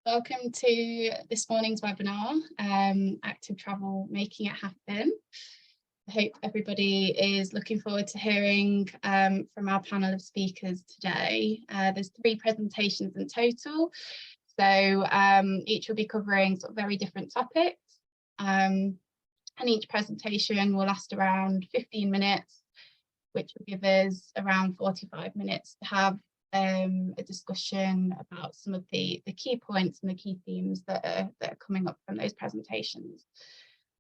Welcome to this morning's webinar, Active Travel, Making It Happen. I hope everybody is looking forward to hearing from our panel of speakers today. There's 3 presentations in total, so each will be covering sort of very different topics, and each presentation will last around 15 minutes, which will give us around 45 minutes to have a discussion about some of the key points and the key themes that are coming up from those presentations.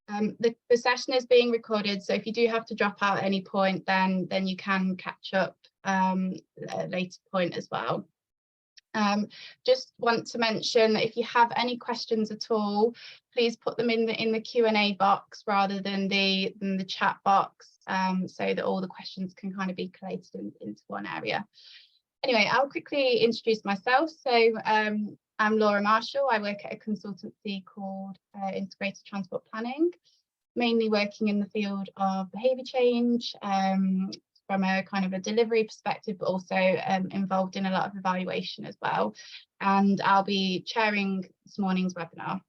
The session is being recorded, so if you do have to drop out at any point, then you can catch up at a later point as well. Just want to mention that if you have any questions at all, please put them in the Q&A box rather than the chat box, so that all the questions can kind of be collated into one area. Anyway, I'll quickly introduce myself. So I'm Laura Marshall. I work at a consultancy called Integrated Transport Planning, mainly working in the field of behaviour change from a kind of a delivery perspective, but also involved in a lot of evaluation as well. And I'll be chairing this morning's webinar.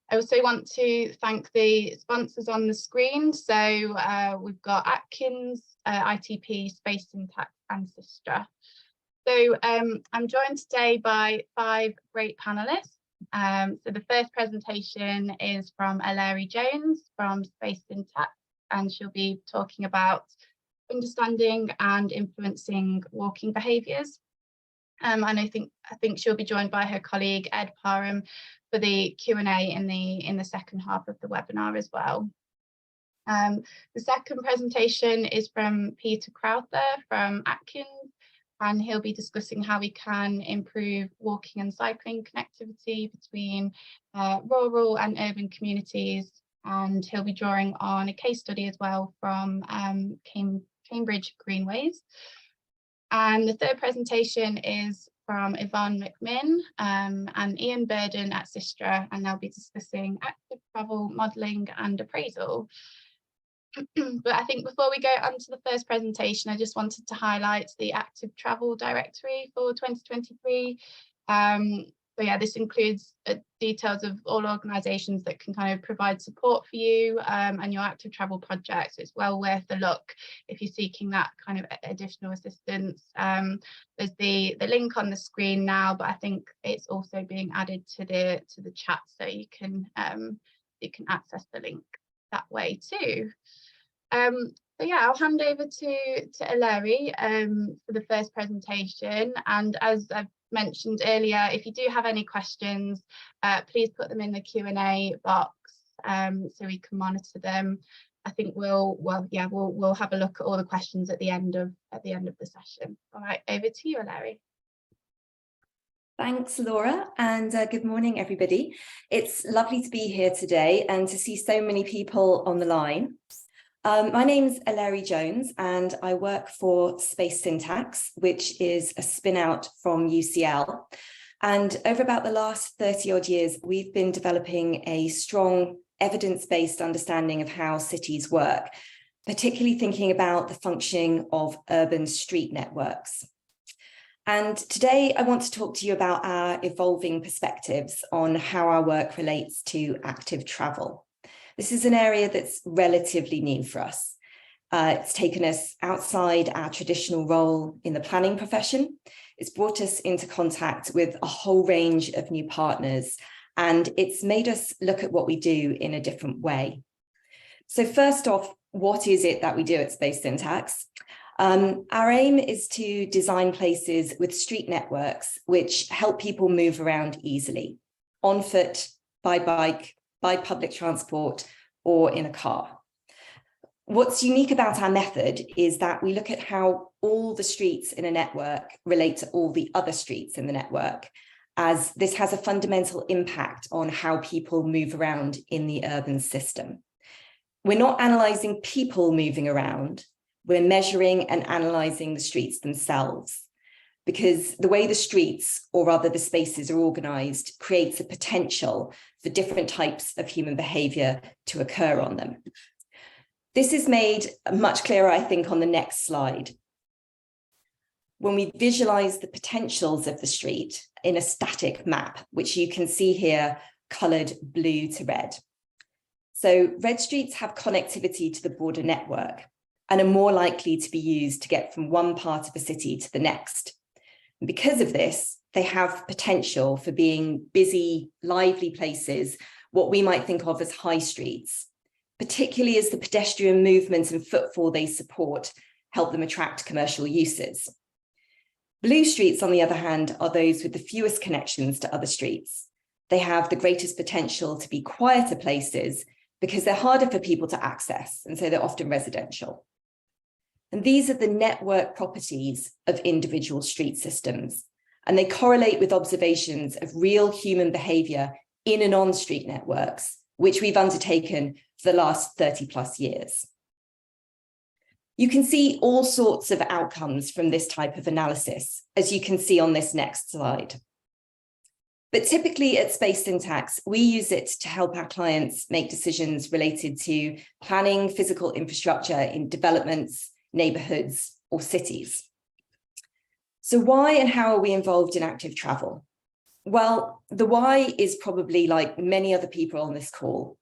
I also want to thank the sponsors on the screen. So we've got Atkins, ITP, Space Syntax and SYSTRA. So I'm joined today by 5 great panelists. So the first presentation is from Eleri Jones from Space Syntax, and she'll be talking about understanding and influencing walking behaviours. And I think she'll be joined by her colleague Ed Parham for the Q&A in the second half of the webinar as well. The second presentation is from Peter Crowther from Atkins, and he'll be discussing how we can improve walking and cycling connectivity between rural and urban communities, and he'll be drawing on a case study as well from Cambridge Greenways. And the third presentation is from Yvonne McMinn and Ian Burden at SYSTRA, and they'll be discussing active travel modelling and appraisal. But I think before we go on to the first presentation, I just wanted to highlight the Active Travel Directory for 2023. So yeah, this includes details of all organisations that can kind of provide support for you and your active travel projects. It's well worth a look if you're seeking that kind of additional assistance. There's the link on the screen now, but I think it's also being added to the chat, so you can access the link that way too. So yeah, I'll hand over to Eleri for the first presentation, and as I've mentioned earlier, if you do have any questions, please put them in the Q&A box so we can monitor them. I think we'll have a look at all the questions at the end of the session. All right, over to you, Eleri. Thanks, Laura, and good morning, everybody. It's lovely to be here today and to see so many people on the line. My name's Eleri Jones, and I work for Space Syntax, which is a spin-out from UCL. And over about the last 30-odd years, we've been developing a strong evidence-based understanding of how cities work, particularly thinking about the functioning of urban street networks. And today I want to talk to you about our evolving perspectives on how our work relates to active travel. This is an area that's relatively new for us. It's taken us outside our traditional role in the planning profession. It's brought us into contact with a whole range of new partners, and it's made us look at what we do in a different way. So first off, what is it that we do at Space Syntax? Our aim is to design places with street networks which help people move around easily, on foot, by bike, by public transport, or in a car. What's unique about our method is that we look at how all the streets in a network relate to all the other streets in the network, as this has a fundamental impact on how people move around in the urban system. We're not analysing people moving around, we're measuring and analysing the streets themselves, because the way the streets, or rather the spaces, are organised creates a potential for different types of human behaviour to occur on them. This is made much clearer, I think, on the next slide. when we visualize the potentials of the street in a static map, which you can see here colored blue to red. So red streets have connectivity to the broader network and are more likely to be used to get from one part of a city to the next. And because of this, they have potential for being busy, lively places, what we might think of as high streets, particularly as the pedestrian movement and footfall they support help them attract commercial uses. Blue streets, on the other hand, are those with the fewest connections to other streets. They have the greatest potential to be quieter places because they're harder for people to access, and so they're often residential. And these are the network properties of individual street systems, and they correlate with observations of real human behaviour in and on street networks, which we've undertaken for the last 30 plus years. You can see all sorts of outcomes from this type of analysis, as you can see on this next slide. But typically at Space Syntax, we use it to help our clients make decisions related to planning physical infrastructure in developments, neighbourhoods, or cities. So why and how are we involved in active travel? Well, the why is probably like many other people on this call.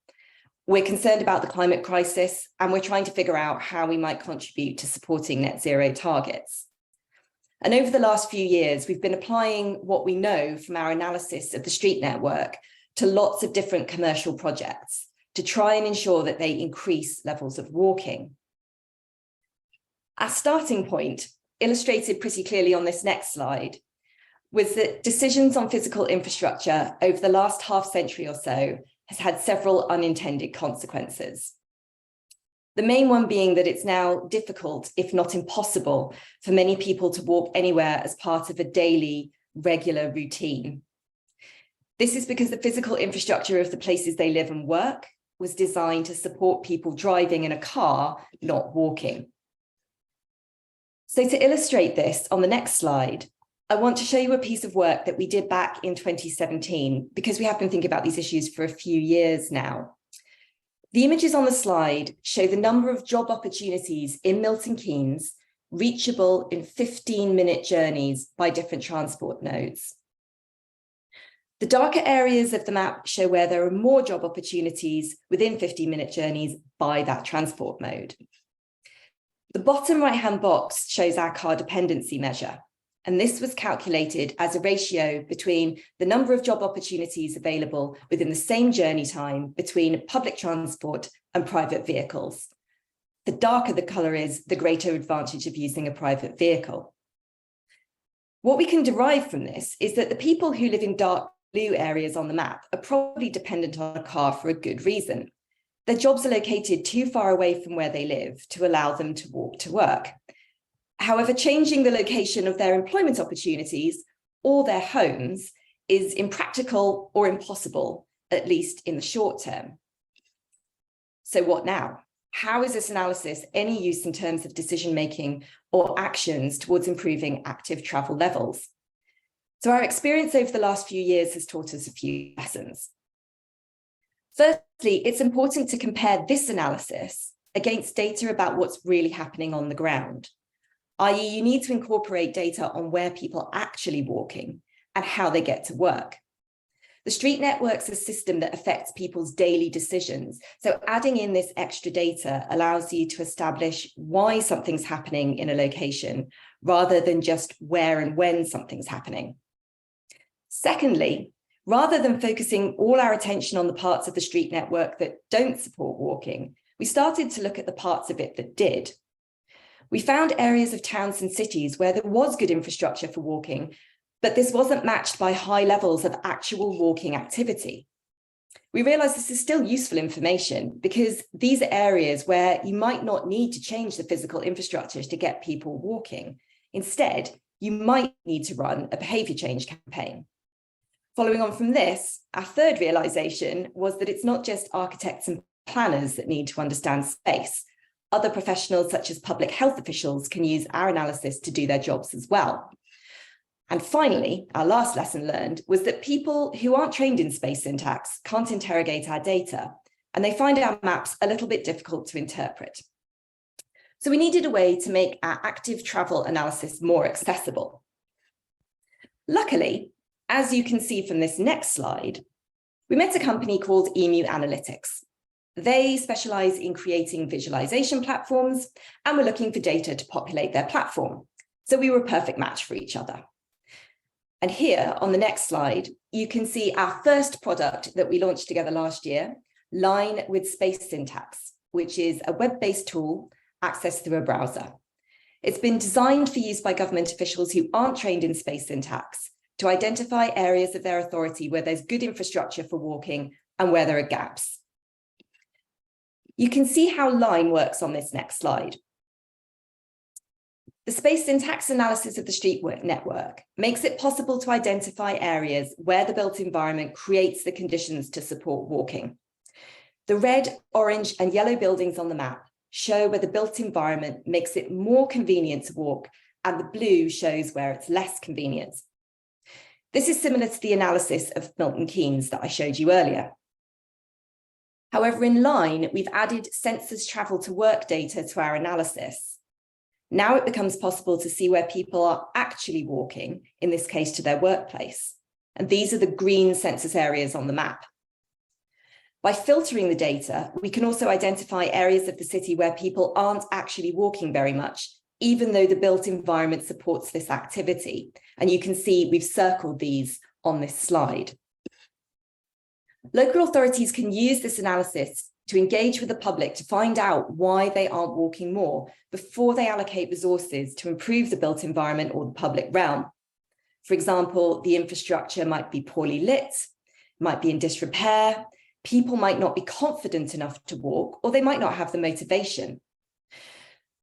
We're concerned about the climate crisis, and we're trying to figure out how we might contribute to supporting net zero targets. And over the last few years, we've been applying what we know from our analysis of the street network to lots of different commercial projects to try and ensure that they increase levels of walking. Our starting point, illustrated pretty clearly on this next slide, was that decisions on physical infrastructure over the last half century or so has had several unintended consequences. The main one being that it's now difficult, if not impossible, for many people to walk anywhere as part of a daily, regular routine. This is because the physical infrastructure of the places they live and work was designed to support people driving in a car, not walking. So to illustrate this, on the next slide, I want to show you a piece of work that we did back in 2017, because we have been thinking about these issues for a few years now. The images on the slide show the number of job opportunities in Milton Keynes reachable in 15-minute journeys by different transport nodes. The darker areas of the map show where there are more job opportunities within 15-minute journeys by that transport mode. The bottom right-hand box shows our car dependency measure. And this was calculated as a ratio between the number of job opportunities available within the same journey time between public transport and private vehicles. The darker the colour is, the greater advantage of using a private vehicle. What we can derive from this is that the people who live in dark blue areas on the map are probably dependent on a car for a good reason. Their jobs are located too far away from where they live to allow them to walk to work. However, changing the location of their employment opportunities or their homes is impractical or impossible, at least in the short term. So what now? How is this analysis any use in terms of decision-making or actions towards improving active travel levels? So our experience over the last few years has taught us a few lessons. Firstly, it's important to compare this analysis against data about what's really happening on the ground. i.e. you need to incorporate data on where people are actually walking and how they get to work. The street network's a system that affects people's daily decisions. So adding in this extra data allows you to establish why something's happening in a location rather than just where and when something's happening. Secondly, rather than focusing all our attention on the parts of the street network that don't support walking, we started to look at the parts of it that did. We found areas of towns and cities where there was good infrastructure for walking, but this wasn't matched by high levels of actual walking activity. We realized this is still useful information because these are areas where you might not need to change the physical infrastructure to get people walking. Instead, you might need to run a behaviour change campaign. Following on from this, our third realization was that it's not just architects and planners that need to understand space. Other professionals, such as public health officials, can use our analysis to do their jobs as well. And finally, our last lesson learned was that people who aren't trained in space syntax can't interrogate our data, and they find our maps a little bit difficult to interpret. So we needed a way to make our active travel analysis more accessible. Luckily, as you can see from this next slide, we met a company called Emu Analytics. They specialize in creating visualization platforms and were looking for data to populate their platform. So we were a perfect match for each other. And here on the next slide, you can see our first product that we launched together last year, Line with Space Syntax, which is a web-based tool accessed through a browser. It's been designed for use by government officials who aren't trained in space syntax to identify areas of their authority where there's good infrastructure for walking and where there are gaps. You can see how Line works on this next slide. The space syntax analysis of the street network makes it possible to identify areas where the built environment creates the conditions to support walking. The red, orange, and yellow buildings on the map show where the built environment makes it more convenient to walk, and the blue shows where it's less convenient. This is similar to the analysis of Milton Keynes that I showed you earlier. However, in Line, we've added census travel to work data to our analysis. Now it becomes possible to see where people are actually walking, in this case to their workplace. And these are the green census areas on the map. By filtering the data, we can also identify areas of the city where people aren't actually walking very much, even though the built environment supports this activity. And you can see we've circled these on this slide. Local authorities can use this analysis to engage with the public to find out why they aren't walking more before they allocate resources to improve the built environment or the public realm. For example, the infrastructure might be poorly lit, might be in disrepair, people might not be confident enough to walk, or they might not have the motivation.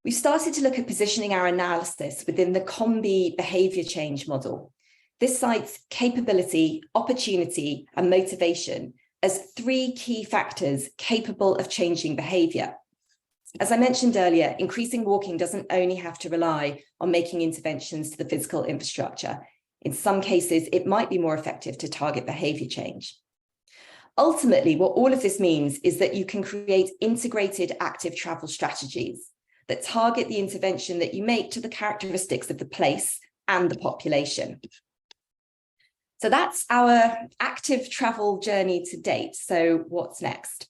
We've started to look at positioning our analysis within the COMBI behaviour change model. This cites capability, opportunity, and motivation as three key factors capable of changing behaviour. As I mentioned earlier, increasing walking doesn't only have to rely on making interventions to the physical infrastructure. In some cases, it might be more effective to target behaviour change. Ultimately, what all of this means is that you can create integrated active travel strategies that target the intervention that you make to the characteristics of the place and the population. So that's our active travel journey to date. So what's next?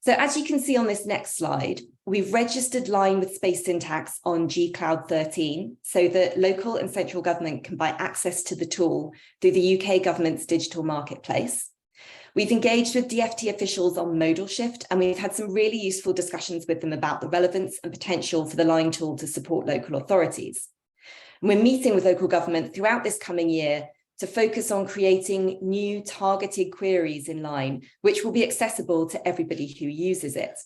So as you can see on this next slide, we've registered Line with Space Syntax on G-Cloud 13 so that local and central government can buy access to the tool through the UK government's digital marketplace. We've engaged with DfT officials on modal shift, and we've had some really useful discussions with them about the relevance and potential for the Line tool to support local authorities. And we're meeting with local government throughout this coming year to focus on creating new targeted queries in Line, which will be accessible to everybody who uses it.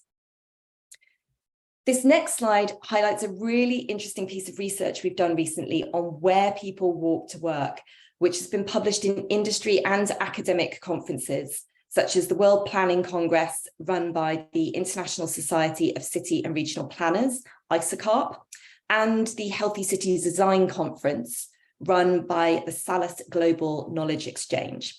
This next slide highlights a really interesting piece of research we've done recently on where people walk to work, which has been published in industry and academic conferences, such as the World Planning Congress run by the International Society of City and Regional Planners, ISOCARP, and the Healthy Cities Design Conference run by the Salus Global Knowledge Exchange.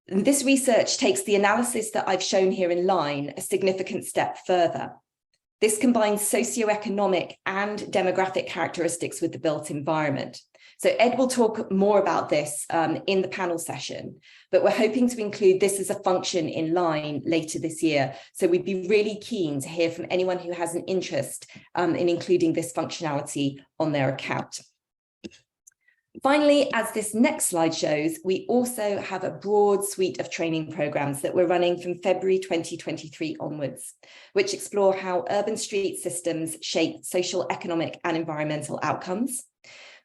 And this research takes the analysis that I've shown here in Line a significant step further. This combines socioeconomic and demographic characteristics with the built environment. So Ed will talk more about this in the panel session, but we're hoping to include this as a function in Line later this year. So we'd be really keen to hear from anyone who has an interest in including this functionality on their account. Finally, as this next slide shows, we also have a broad suite of training programs that we're running from February 2023 onwards, which explore how urban street systems shape social, economic, and environmental outcomes.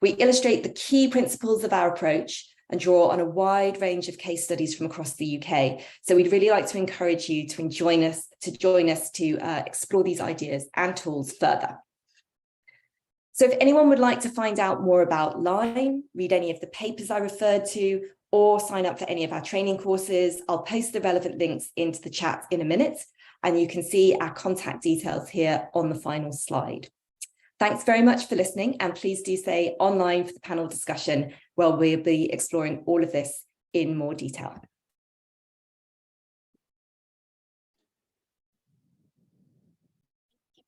We illustrate the key principles of our approach and draw on a wide range of case studies from across the UK. So we'd really like to encourage you to join us to explore these ideas and tools further. So if anyone would like to find out more about Line, read any of the papers I referred to, or sign up for any of our training courses, I'll post the relevant links into the chat in a minute, and you can see our contact details here on the final slide. Thanks very much for listening, and please do stay online for the panel discussion where we'll be exploring all of this in more detail.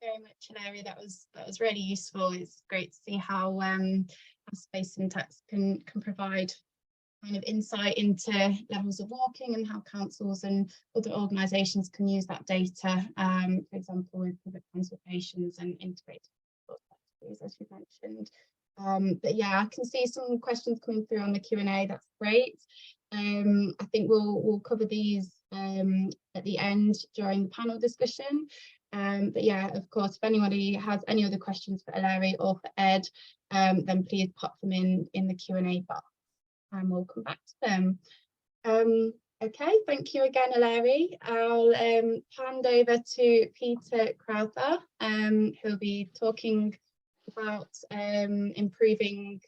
Thank you very much, Eleri. That was really useful. It's great to see how space syntax can provide kind of insight into levels of walking and how councils and other organisations can use that data, for example, with public consultations and integrated as you mentioned. But yeah, I can see some questions coming through on the Q&A. That's great. I think we'll cover these at the end during the panel discussion. But yeah, of course, if anybody has any other questions for Eleri or for Ed, then please pop them in the Q&A box and we'll come back to them. Okay, thank you again, Eleri. I'll hand over to Peter Crowther, who'll be talking about improving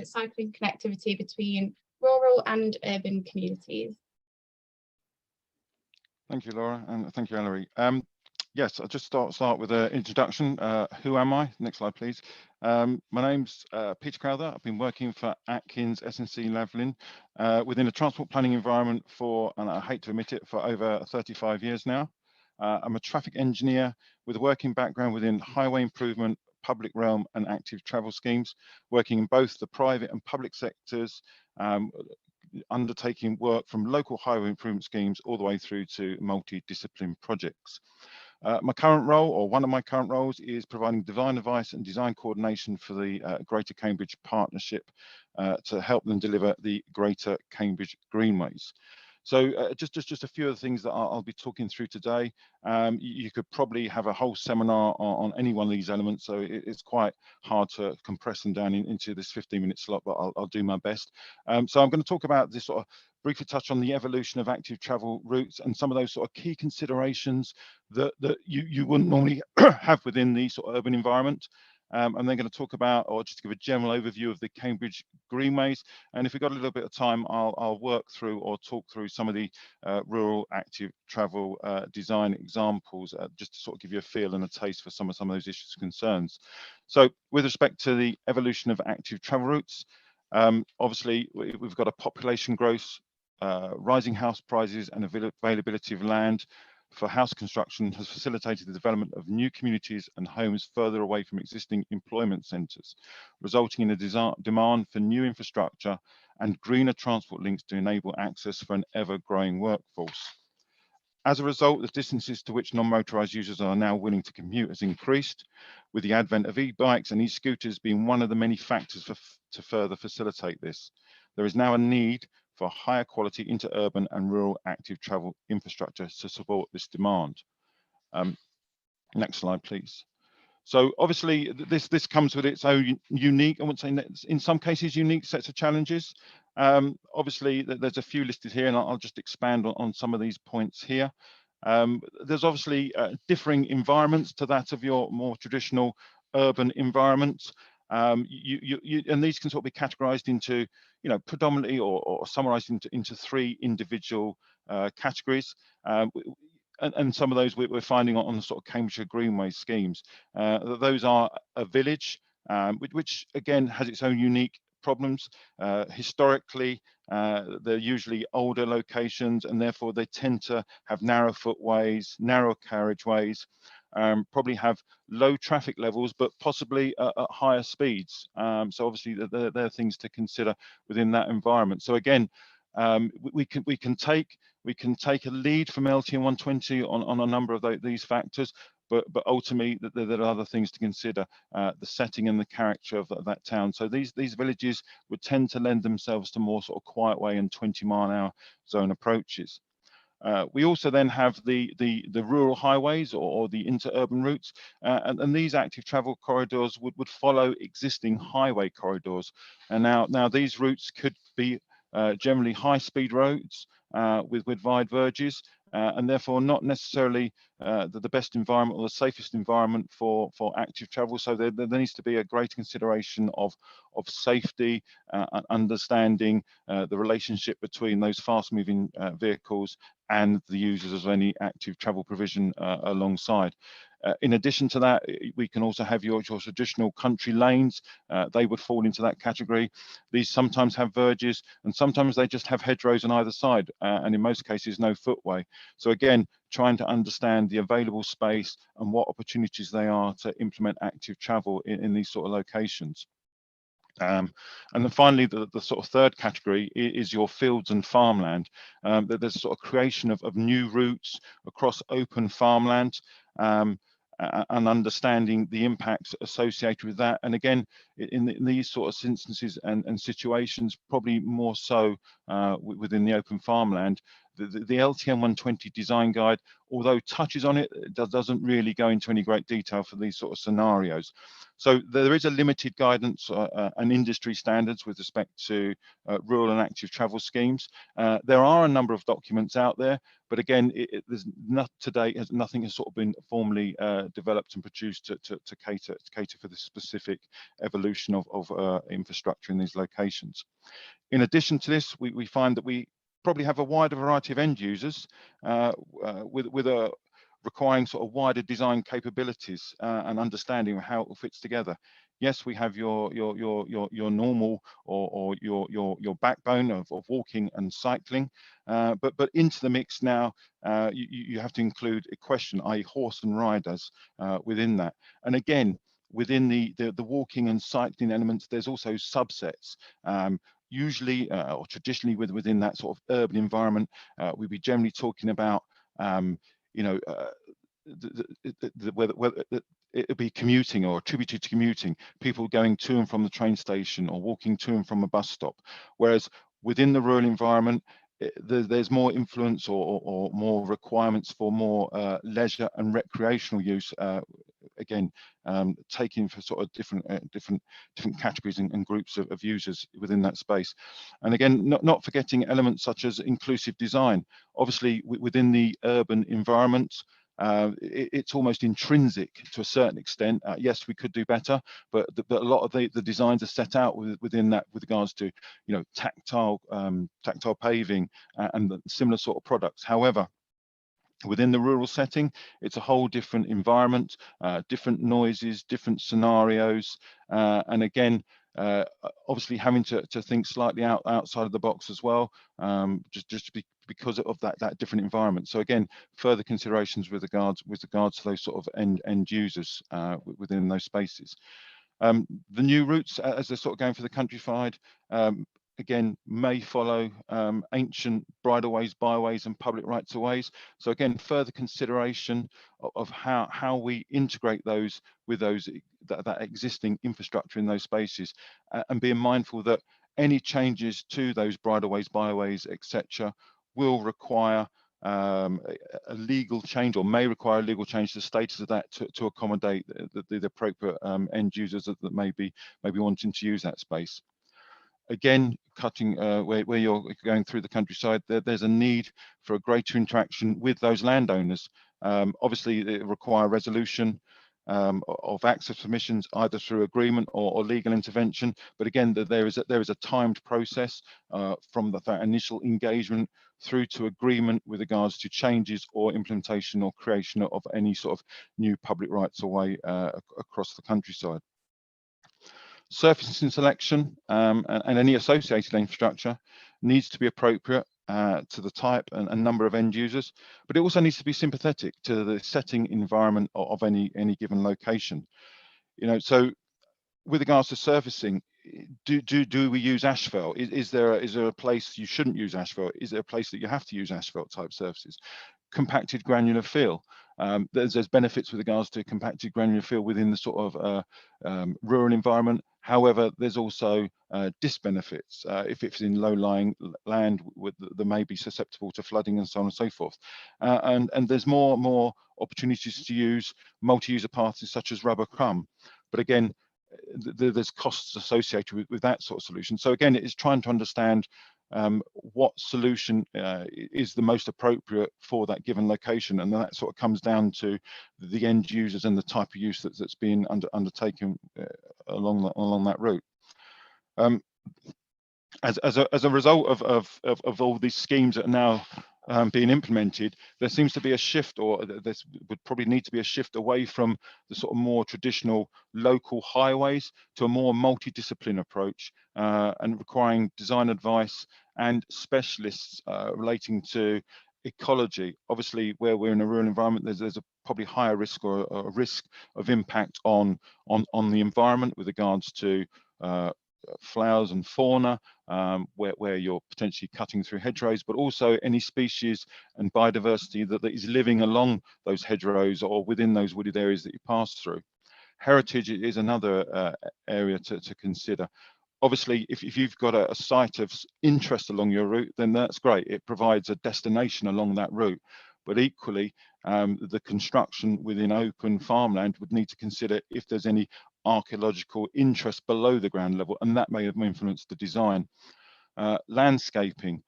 cycling connectivity between rural and urban communities. Thank you, Laura, and thank you, Eleri. Yes, I'll just start with an introduction. Who am I? Next slide, please. My name's Peter Crowther. I've been working for Atkins, S&C Levelling within a transport planning environment for, and I hate to admit it, for over 35 years now. I'm a traffic engineer with a working background within highway improvement, public realm and active travel schemes, working in both the private and public sectors, undertaking work from local highway improvement schemes all the way through to multidiscipline projects. My current role, or one of my current roles, is providing design advice and design coordination for the Greater Cambridge Partnership to help them deliver the Greater Cambridge Greenways. So just a few of the things that I'll be talking through today. You could probably have a whole seminar on any one of these elements, so it's quite hard to compress them down into this 15-minute slot, but I'll do my best. So I'm going to talk about this sort of briefly touch on the evolution of active travel routes and some of those sort of key considerations that you wouldn't normally have within the sort of urban environment. I'm then going to talk about, or just give a general overview of the Cambridge Greenways. And if we've got a little bit of time, I'll work through or talk through some of the rural active travel design examples, just to sort of give you a feel and a taste for some of those issues and concerns. So with respect to the evolution of active travel routes, obviously we've got a population growth, rising house prices and availability of land for house construction has facilitated the development of new communities and homes further away from existing employment centres, resulting in a demand for new infrastructure and greener transport links to enable access for an ever-growing workforce. As a result, the distances to which non-motorised users are now willing to commute has increased, with the advent of e-bikes and e-scooters being one of the many factors to further facilitate this. There is now a need for higher quality interurban and rural active travel infrastructure to support this demand. Next slide, please. So obviously this comes with its own unique, I wouldn't say in some cases unique sets of challenges. Obviously there's a few listed here and I'll just expand on some of these points here. There's obviously differing environments to that of your more traditional urban environments. And these can sort of be categorized into, predominantly or summarized into three individual categories. And some of those we're finding on the sort of Cambridgeshire Greenway schemes. Those are a village, which again has its own unique problems. Historically, they're usually older locations and therefore they tend to have narrow footways, narrow carriageways, probably have low traffic levels, but possibly at higher speeds. So obviously there are things to consider within that environment. So again, we can take a lead from LTN 120 on a number of these factors, but ultimately there are other things to consider, the setting and the character of that town. So these villages would tend to lend themselves to more sort of quiet way and 20-mile-an-hour zone approaches. We also then have the rural highways or the interurban routes, and these active travel corridors would follow existing highway corridors. And now these routes could be generally high-speed roads with wide verges, and therefore not necessarily the best environment or the safest environment for active travel. So there needs to be a greater consideration of safety, understanding the relationship between those fast-moving vehicles and the users of any active travel provision alongside. In addition to that, we can also have your traditional country lanes. They would fall into that category. These sometimes have verges, and sometimes they just have hedgerows on either side, and in most cases no footway. So again, trying to understand the available space and what opportunities they are to implement active travel in these sort of locations. And then finally, the sort of third category is your fields and farmland. There's a sort of creation of new routes across open farmland, and understanding the impacts associated with that. And again, in these sort of instances and situations, probably more so within the open farmland, the LTM 120 design guide, although touches on it, doesn't really go into any great detail for these sort of scenarios. So there is a limited guidance and industry standards with respect to rural and active travel schemes. There are a number of documents out there, but again, there's not today, nothing has sort of been formally developed and produced to cater for the specific evolution of infrastructure in these locations. In addition to this, we find that we probably have a wider variety of end users with a requiring sort of wider design capabilities and understanding of how it fits together. Yes, we have your normal or your backbone of walking and cycling, but into the mix now, you have to include equestrian, i.e. horse and riders within that. And again, within the walking and cycling elements, there's also subsets. Usually or traditionally within that sort of urban environment, we'd be generally talking about whether it would be commuting or attributed to commuting, people going to and from the train station or walking to and from a bus stop. Whereas within the rural environment, there's more influence or more requirements for more leisure and recreational use. Again, taking for sort of different categories and groups of users within that space. And again, not forgetting elements such as inclusive design. Obviously, within the urban environment, it's almost intrinsic to a certain extent. Yes, we could do better, but a lot of the designs are set out within that with regards to, tactile paving and the similar sort of products. However, within the rural setting, it's a whole different environment, different noises, different scenarios, and again, obviously having to think slightly outside of the box as well, just because of that different environment. So again, further considerations with regards to those sort of end users within those spaces. The new routes, as they're sort of going for the countryside, again, may follow ancient bridleways, byways, and public rights of ways. So again, further consideration of how we integrate those with that existing infrastructure in those spaces, and being mindful that any changes to those bridleways, byways, etc., will require a legal change, or may require a legal change to the status of that to accommodate the appropriate end users that may be wanting to use that space. Again, cutting where you're going through the countryside, there's a need for a greater interaction with those landowners. Obviously, it requires resolution of access permissions, either through agreement or legal intervention. But again, there is a timed process from that initial engagement through to agreement with regards to changes or implementation or creation of any sort of new public rights of way across the countryside. Surfacing selection and any associated infrastructure needs to be appropriate to the type and number of end users, but it also needs to be sympathetic to the setting environment of any given location. So with regards to surfacing, do we use asphalt? Is there a place you shouldn't use asphalt? Is there a place that you have to use asphalt type surfaces? Compacted granular fill. There's benefits with regards to compacted granular fill within the sort of rural environment. However, there's also disbenefits if it's in low-lying land that may be susceptible to flooding and so on and so forth. And there's more opportunities to use multi-user passes such as rubber crumb. But again, there's costs associated with that sort of solution. So again, it is trying to understand what solution is the most appropriate for that given location, and that sort of comes down to the end users and the type of use that's being undertaken along that route. As a result of all these schemes that are now being implemented, there seems to be a shift, or there would probably need to be a shift away from the sort of more traditional local highways to a more multidiscipline approach, and requiring design advice and specialists relating to ecology. Obviously, where we're in a rural environment, there's a probably higher risk, or a risk of impact on the environment with regards to flowers and fauna, where you're potentially cutting through hedgerows, but also any species and biodiversity that is living along those hedgerows or within those wooded areas that you pass through. Heritage is another area to consider. Obviously, if you've got a site of interest along your route, then that's great. It provides a destination along that route. But equally, the construction within open farmland would need to consider if there's any archaeological interest below the ground level, and that may have influenced the design. Landscaping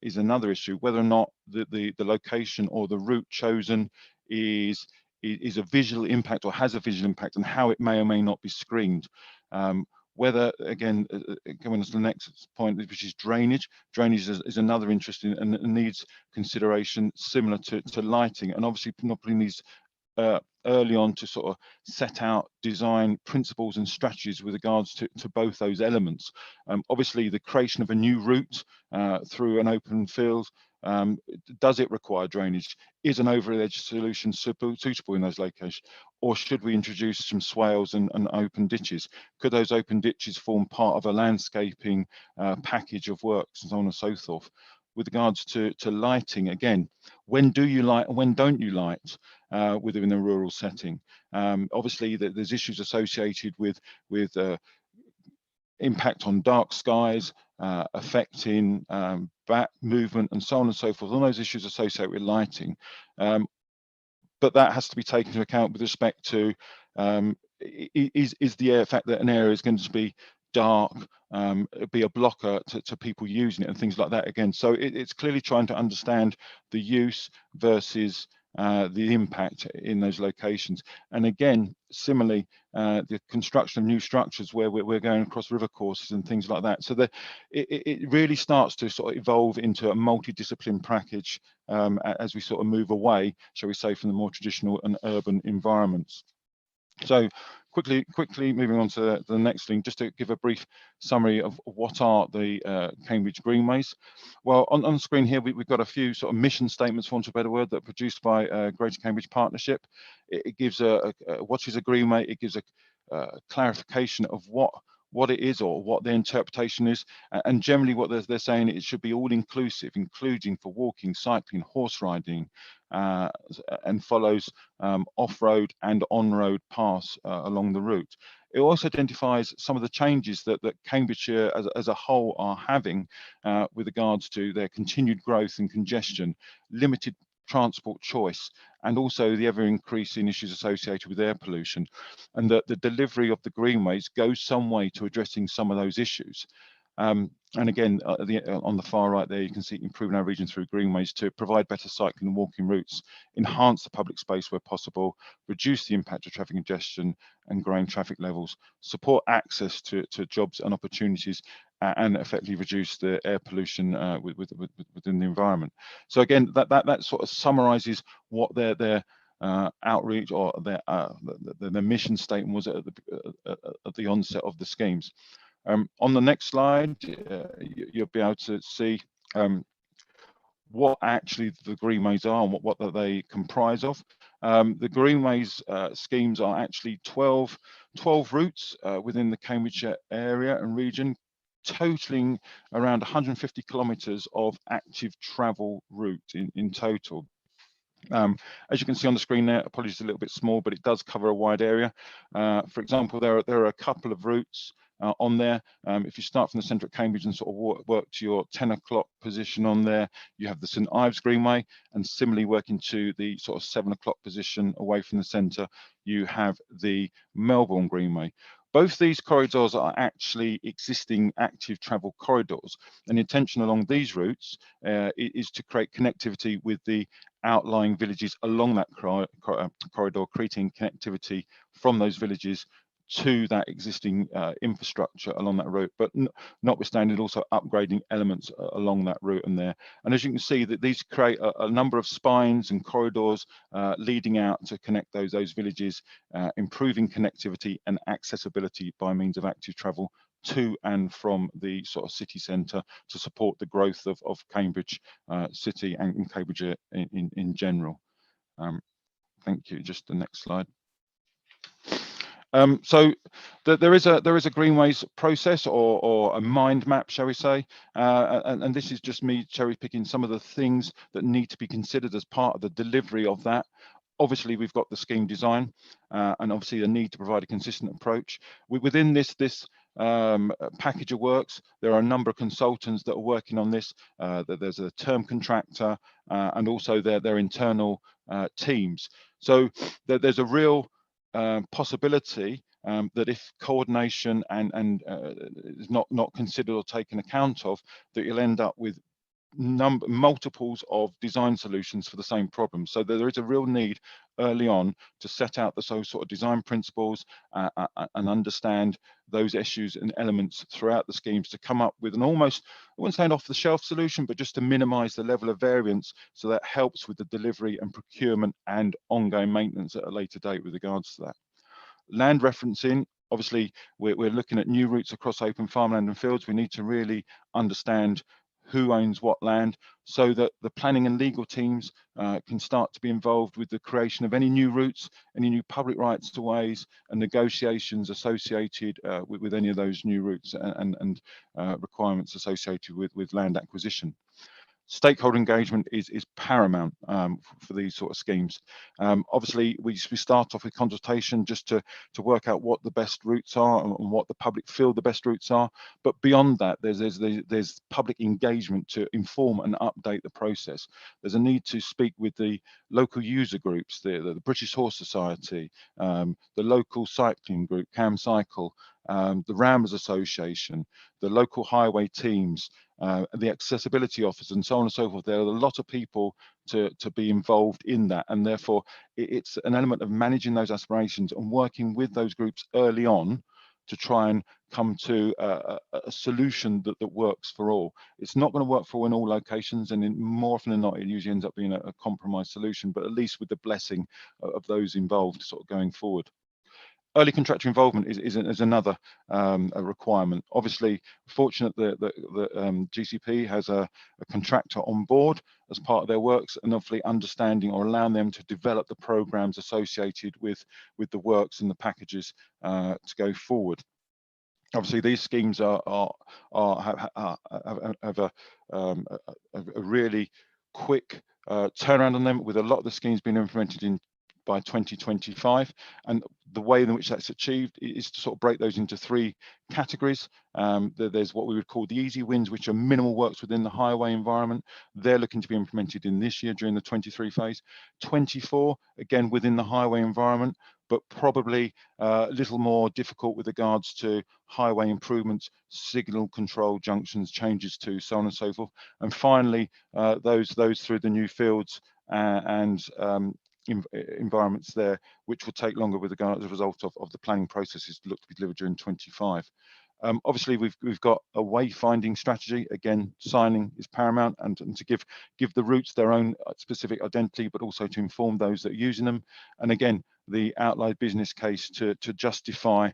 is another issue, whether or not the location or the route chosen is a visual impact or has a visual impact, and how it may or may not be screened. Whether, again, coming to the next point, which is drainage. Drainage is another interesting and needs consideration similar to lighting, and obviously probably needs early on to sort of set out design principles and strategies with regards to both those elements. Obviously, the creation of a new route through an open field, does it require drainage? Is an over-edge solution suitable in those locations? Or should we introduce some swales and open ditches? Could those open ditches form part of a landscaping package of works, and so on and so forth? With regards to lighting, again, when do you light and when don't you light within a rural setting? Obviously, there's issues associated with impact on dark skies, affecting bat movement, and so on and so forth. All those issues associated with lighting, but that has to be taken into account with respect to is the fact that an area is going to be dark, be a blocker to people using it and things like that again. So it's clearly trying to understand the use versus the impact in those locations. And again, similarly, the construction of new structures where we're going across river courses and things like that. So it really starts to sort of evolve into a multidiscipline package as we sort of move away, shall we say, from the more traditional and urban environments. So quickly moving on to the next thing, just to give a brief summary of what are the Cambridge Greenways. Well, on the screen here, we've got a few sort of mission statements, for want of a better word, that are produced by Greater Cambridge Partnership. It gives what is a Greenway. It gives a clarification of what it is or what the interpretation is, and generally what they're saying, it should be all inclusive, including for walking, cycling, horse riding, and follows off-road and on-road paths along the route. It also identifies some of the changes that Cambridgeshire as a whole are having with regards to their continued growth and congestion, limited transport choice, and also the ever-increasing issues associated with air pollution, and that the delivery of the Greenways goes some way to addressing some of those issues. And again, on the far right there, you can see improving our region through Greenways to provide better cycling and walking routes, enhance the public space where possible, reduce the impact of traffic congestion and growing traffic levels, support access to jobs and opportunities, and effectively reduce the air pollution within the environment. So again, that sort of summarises what their outreach or their mission statement was at the onset of the schemes. On the next slide, you'll be able to see what actually the Greenways are and what they comprise of. The Greenways schemes are actually 12 routes within the Cambridgeshire area and region, totaling around 150 kilometres of active travel route in total. As you can see on the screen there, apologies, a little bit small, but it does cover a wide area. For example, there are a couple of routes on there. If you start from the centre of Cambridge and sort of work to your 10 o'clock position on there, you have the St Ives Greenway, and similarly working to the sort of 7 o'clock position away from the centre, you have the Melbourne Greenway. Both these corridors are actually existing active travel corridors, and the intention along these routes is to create connectivity with the outlying villages along that corridor, creating connectivity from those villages to that existing infrastructure along that route, but notwithstanding also upgrading elements along that route and there. And as you can see, that these create a number of spines and corridors leading out to connect those villages, improving connectivity and accessibility by means of active travel to and from the sort of city centre to support the growth of Cambridge city and Cambridge in general. Thank you. Just the next slide. So there is a Greenways process or a mind map, shall we say, and this is just me cherry picking some of the things that need to be considered as part of the delivery of that. Obviously, we've got the scheme design and obviously the need to provide a consistent approach. Within this package of works, there are a number of consultants that are working on this. There's a term contractor and also their internal teams. So there's a real possibility that if coordination and is not considered or taken account of, that you'll end up with multiples of design solutions for the same problem. So there is a real need early on to set out the sort of design principles and understand those issues and elements throughout the schemes to come up with an almost, I wouldn't say an off-the-shelf solution, but just to minimize the level of variance, so that helps with the delivery and procurement and ongoing maintenance at a later date with regards to that. Land referencing, obviously we're looking at new routes across open farmland and fields. We need to really understand who owns what land, so that the planning and legal teams can start to be involved with the creation of any new routes, any new public rights to ways, and negotiations associated with any of those new routes and requirements associated with land acquisition. Stakeholder engagement is paramount for these sort of schemes. Obviously, we start off with consultation just to work out what the best routes are and what the public feel the best routes are. But beyond that, there's public engagement to inform and update the process. There's a need to speak with the local user groups, the British Horse Society, the local cycling group, Cam Cycle, the Ramblers Association, the local highway teams, the accessibility officers, and so on and so forth. There are a lot of people to be involved in that, and therefore it's an element of managing those aspirations and working with those groups early on to try and come to a solution that works for all. It's not going to work for all in all locations, and more often than not, it usually ends up being a compromise solution, but at least with the blessing of those involved sort of going forward. Early contractor involvement is another a requirement. Obviously, fortunate that GCP has a contractor on board as part of their works, and hopefully understanding or allowing them to develop the programs associated with the works and the packages to go forward. Obviously, these schemes have a really quick turnaround on them, with a lot of the schemes being implemented by 2025, and the way in which that's achieved is to sort of break those into three categories. There's what we would call the easy wins, which are minimal works within the highway environment. They're looking to be implemented in this year during the 23 phase. 24, again within the highway environment, but probably a little more difficult with regards to highway improvements, signal control junctions, changes to so on and so forth. And finally, those through the new fields and environments there, which will take longer with regard as a result of the planning processes to look to be delivered during 25. Obviously, we've got a wayfinding strategy. Again, signing is paramount, and to give the routes their own specific identity, but also to inform those that are using them. And again, the outlined business case to justify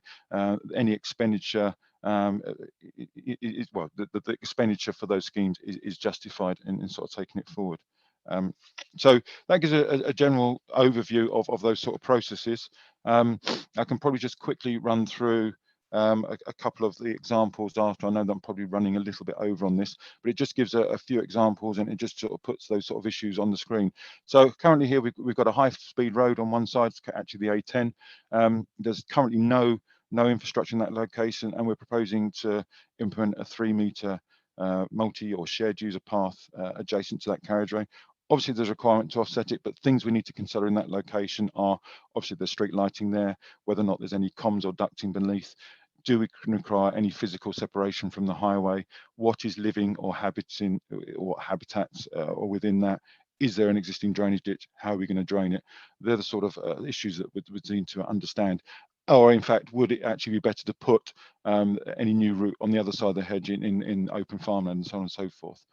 any expenditure. The expenditure for those schemes is justified in sort of taking it forward. So that gives a general overview of those sort of processes. I can probably just quickly run through a couple of the examples after. I know that I'm probably running a little bit over on this, but it just gives a few examples, and it just sort of puts those sort of issues on the screen. So currently here we've got a high-speed road on one side, actually the A10. There's currently no infrastructure in that location, and we're proposing to implement a 3-metre multi or shared user path adjacent to that carriageway. Obviously, there's a requirement to offset it, but things we need to consider in that location are obviously the street lighting there, whether or not there's any comms or ducting beneath. Do we require any physical separation from the highway? What is living or habitats or within that? Is there an existing drainage ditch? How are we going to drain it? They're the sort of issues that we need to understand. or in fact, would it actually be better to put any new route on the other side of the hedge in open farmland and so on and so forth.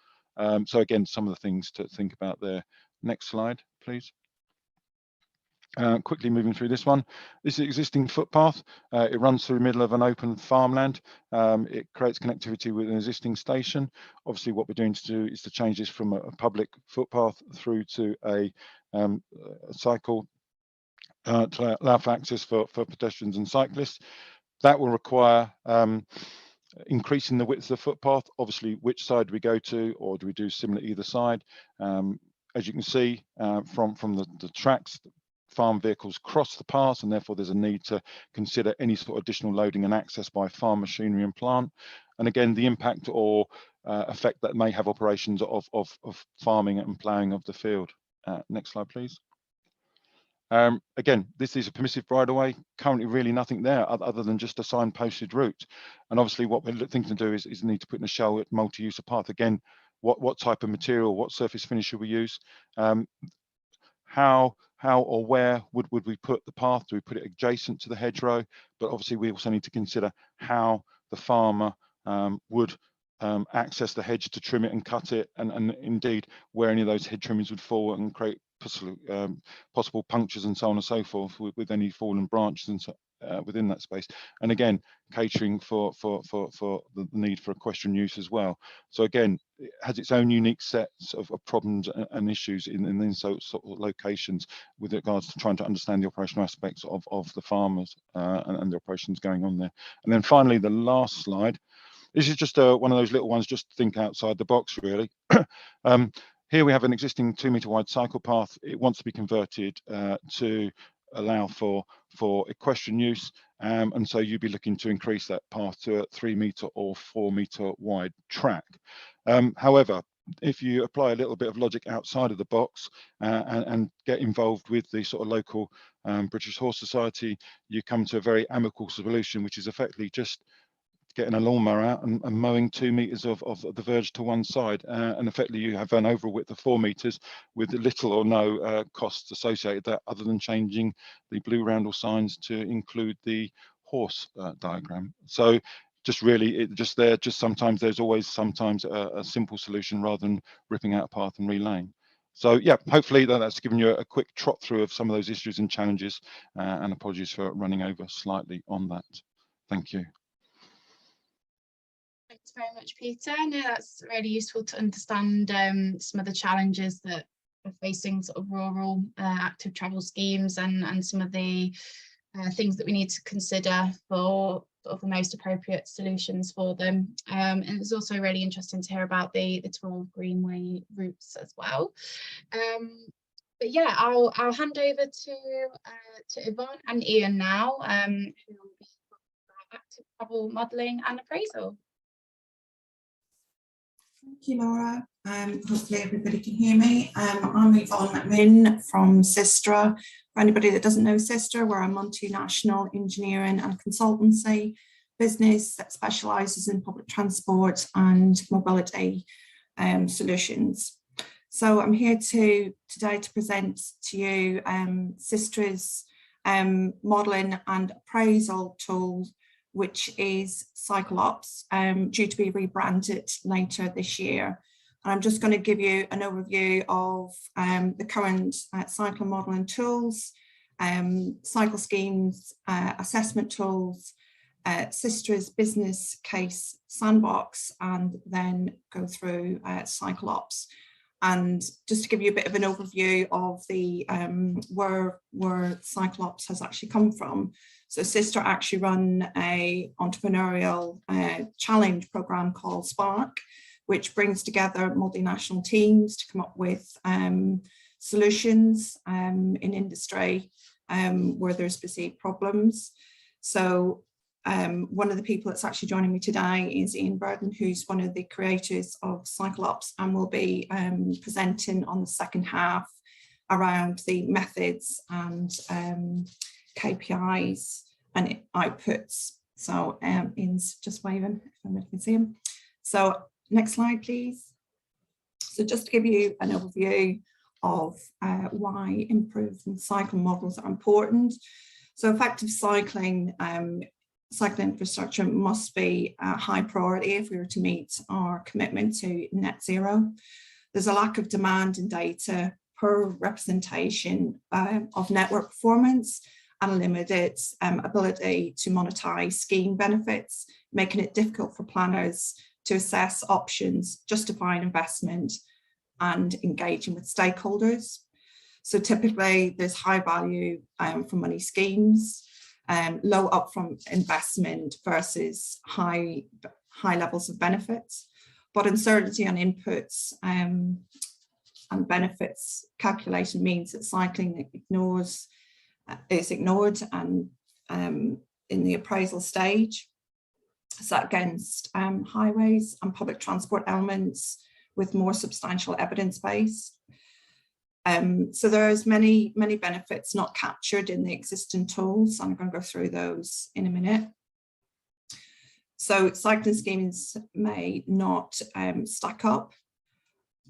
So again, some of the things to think about there. Next slide, please. Quickly moving through this one. This is existing footpath. It runs through the middle of an open farmland. It creates connectivity with an existing station. Obviously, what we're doing to do is to change this from a public footpath through to a cycle to allow for access for pedestrians and cyclists. That will require increasing the width of the footpath. Obviously, which side do we go to, or do we do similar either side? As you can see from the tracks, farm vehicles cross the path, and therefore there's a need to consider any sort of additional loading and access by farm machinery and plant. And again, the impact or effect that may have operations of farming and ploughing of the field. Next slide, please. Again, this is a permissive right of way. Currently, really nothing there other than just a signposted route. And obviously, what we're thinking to do is need to put in a shell multi-user path. Again, what type of material, what surface finish should we use? How or where would we put the path? Do we put it adjacent to the hedgerow? But obviously, we also need to consider how the farmer would access the hedge to trim it and cut it, and indeed where any of those hedge trimmings would fall and create possible punctures and so on and so forth with any fallen branches and so, within that space. And again, catering for the need for equestrian use as well. So again, it has its own unique sets of problems and issues in sort of locations with regards to trying to understand the operational aspects of the farmers and the operations going on there. And then finally, the last slide. This is just one of those little ones, just to think outside the box, really. Here we have an existing 2 metre wide cycle path. It wants to be converted to allow for equestrian use, and so you'd be looking to increase that path to a 3 metre or 4 metre wide track. However, if you apply a little bit of logic outside of the box and get involved with the sort of local British Horse Society, you come to a very amicable solution, which is effectively just getting a lawnmower out and mowing 2 metres of the verge to one side, and effectively you have an overall width of 4 metres with little or no costs associated with that, other than changing the blue roundel signs to include the horse diagram. So just really, sometimes there's always a simple solution rather than ripping out a path and relaying. So yeah, hopefully that's given you a quick trot through of some of those issues and challenges, and apologies for running over slightly on that. Thank you. Thanks very much, Peter. No, that's really useful to understand some of the challenges that are facing sort of rural active travel schemes, and some of the things that we need to consider for sort of the most appropriate solutions for them. And it's also really interesting to hear about the 12 Greenway routes as well. But yeah, I'll hand over to Yvonne and Ian now, who will be talking about active travel modelling and appraisal. Thank you, Laura. Hopefully everybody can hear me. I'm Yvonne McMinn from SYSTRA. For anybody that doesn't know SYSTRA, we're a multinational engineering and consultancy business that specialises in public transport and mobility solutions. So I'm here today to present to you SYSTRA's modelling and appraisal tool, which is CycleOps, due to be rebranded later this year. And I'm just going to give you an overview of the current cycle modelling tools, cycle schemes, assessment tools, SYSTRA's business case sandbox, and then go through CycleOps. And just to give you a bit of an overview of the where CycleOps has actually come from. So SYSTRA actually run a entrepreneurial challenge program called Spark, which brings together multinational teams to come up with solutions in industry where there's perceived problems. So one of the people that's actually joining me today is Ian Burden, who's one of the creators of CycleOps, and will be presenting on the second half around the methods and KPIs and outputs. So Ian's just waving, if anybody can see him. So next slide, please. So just to give you an overview of why improved cycle models are important. So effective cycling, cycling infrastructure must be a high priority if we were to meet our commitment to net zero. There's a lack of demand in data per representation of network performance and a limited ability to monetize scheme benefits, making it difficult for planners to assess options, justifying investment and engaging with stakeholders. So typically there's high value for money schemes, low upfront investment versus high levels of benefits, but uncertainty on inputs and benefits calculation means that cycling is ignored and in the appraisal stage. Set against highways and public transport elements with more substantial evidence base. So there's many benefits not captured in the existing tools. I'm going to go through those in a minute. So cycling schemes may not stack up,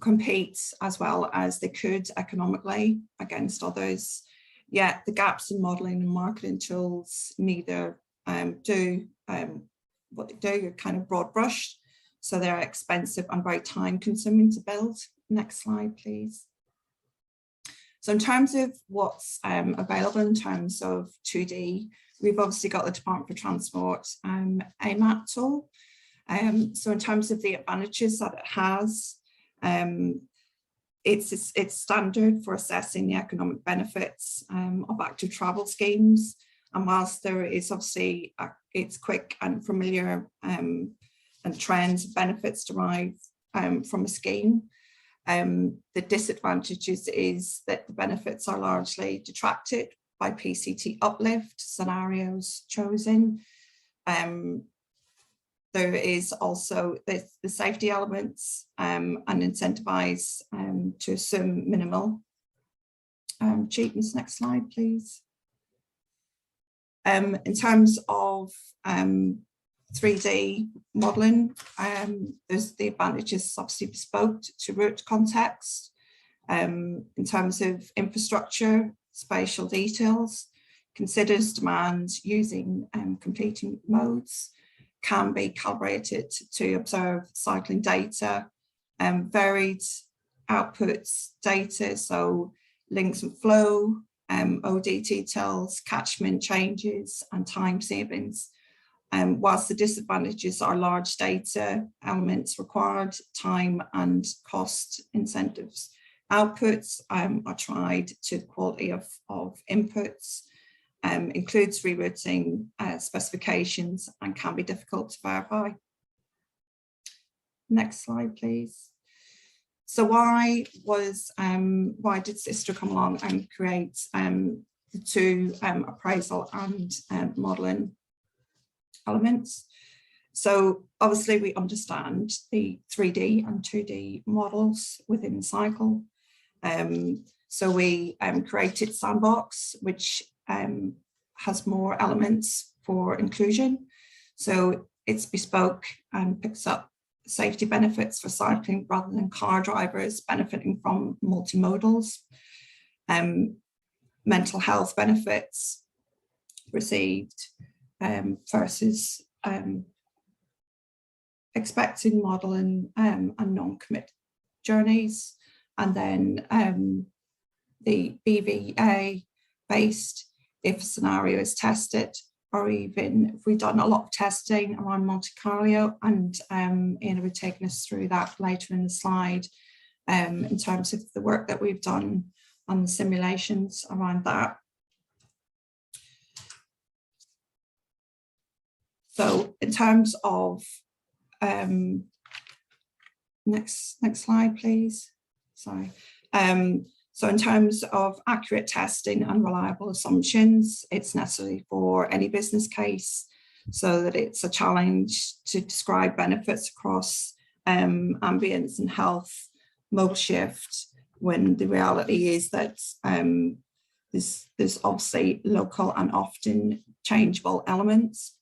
compete as well as they could economically against others. Yet the gaps in modelling and marketing tools neither do what they do. You're kind of broad brushed, so they're expensive and very time consuming to build. Next slide, please. So in terms of what's available in terms of 2D, we've obviously got the Department for Transport AMAP tool. So in terms of the advantages that it has, it's standard for assessing the economic benefits of active travel schemes. And whilst there is obviously, it's quick and familiar and trends, benefits derived from a scheme. The disadvantages is that the benefits are largely detracted by PCT uplift scenarios chosen. There is also the safety elements and incentivize to assume minimal cheapness. Next slide, please. In terms of 3D modelling, there's the advantages obviously bespoke to route context. In terms of infrastructure, spatial details, considers demand using competing modes, can be calibrated to observe cycling data, varied outputs data, so links and flow, OD details, catchment changes and time savings. Whilst the disadvantages are large data elements required, time and cost incentives. Outputs are tied to the quality of inputs, includes rerouting specifications and can be difficult to verify. Next slide, please. So why did SYSTRA come along and create the two appraisal and modelling elements? So obviously we understand the 3D and 2D models within the cycle. So we created Sandbox, which has more elements for inclusion. So it's bespoke and picks up safety benefits for cycling rather than car drivers benefiting from multimodals. Mental health benefits received versus expected modelling and non-commit journeys. And then the BVA based, if a scenario is tested, or even if we've done a lot of testing around Monte Carlo, and Ian will be taking us through that later in the slide in terms of the work that we've done on the simulations around that. So in terms of, next slide, please. Sorry. So in terms of accurate testing and reliable assumptions, it's necessary for any business case, so that it's a challenge to describe benefits across ambience and health, mode shift, when the reality is that there's obviously local and often changeable elements.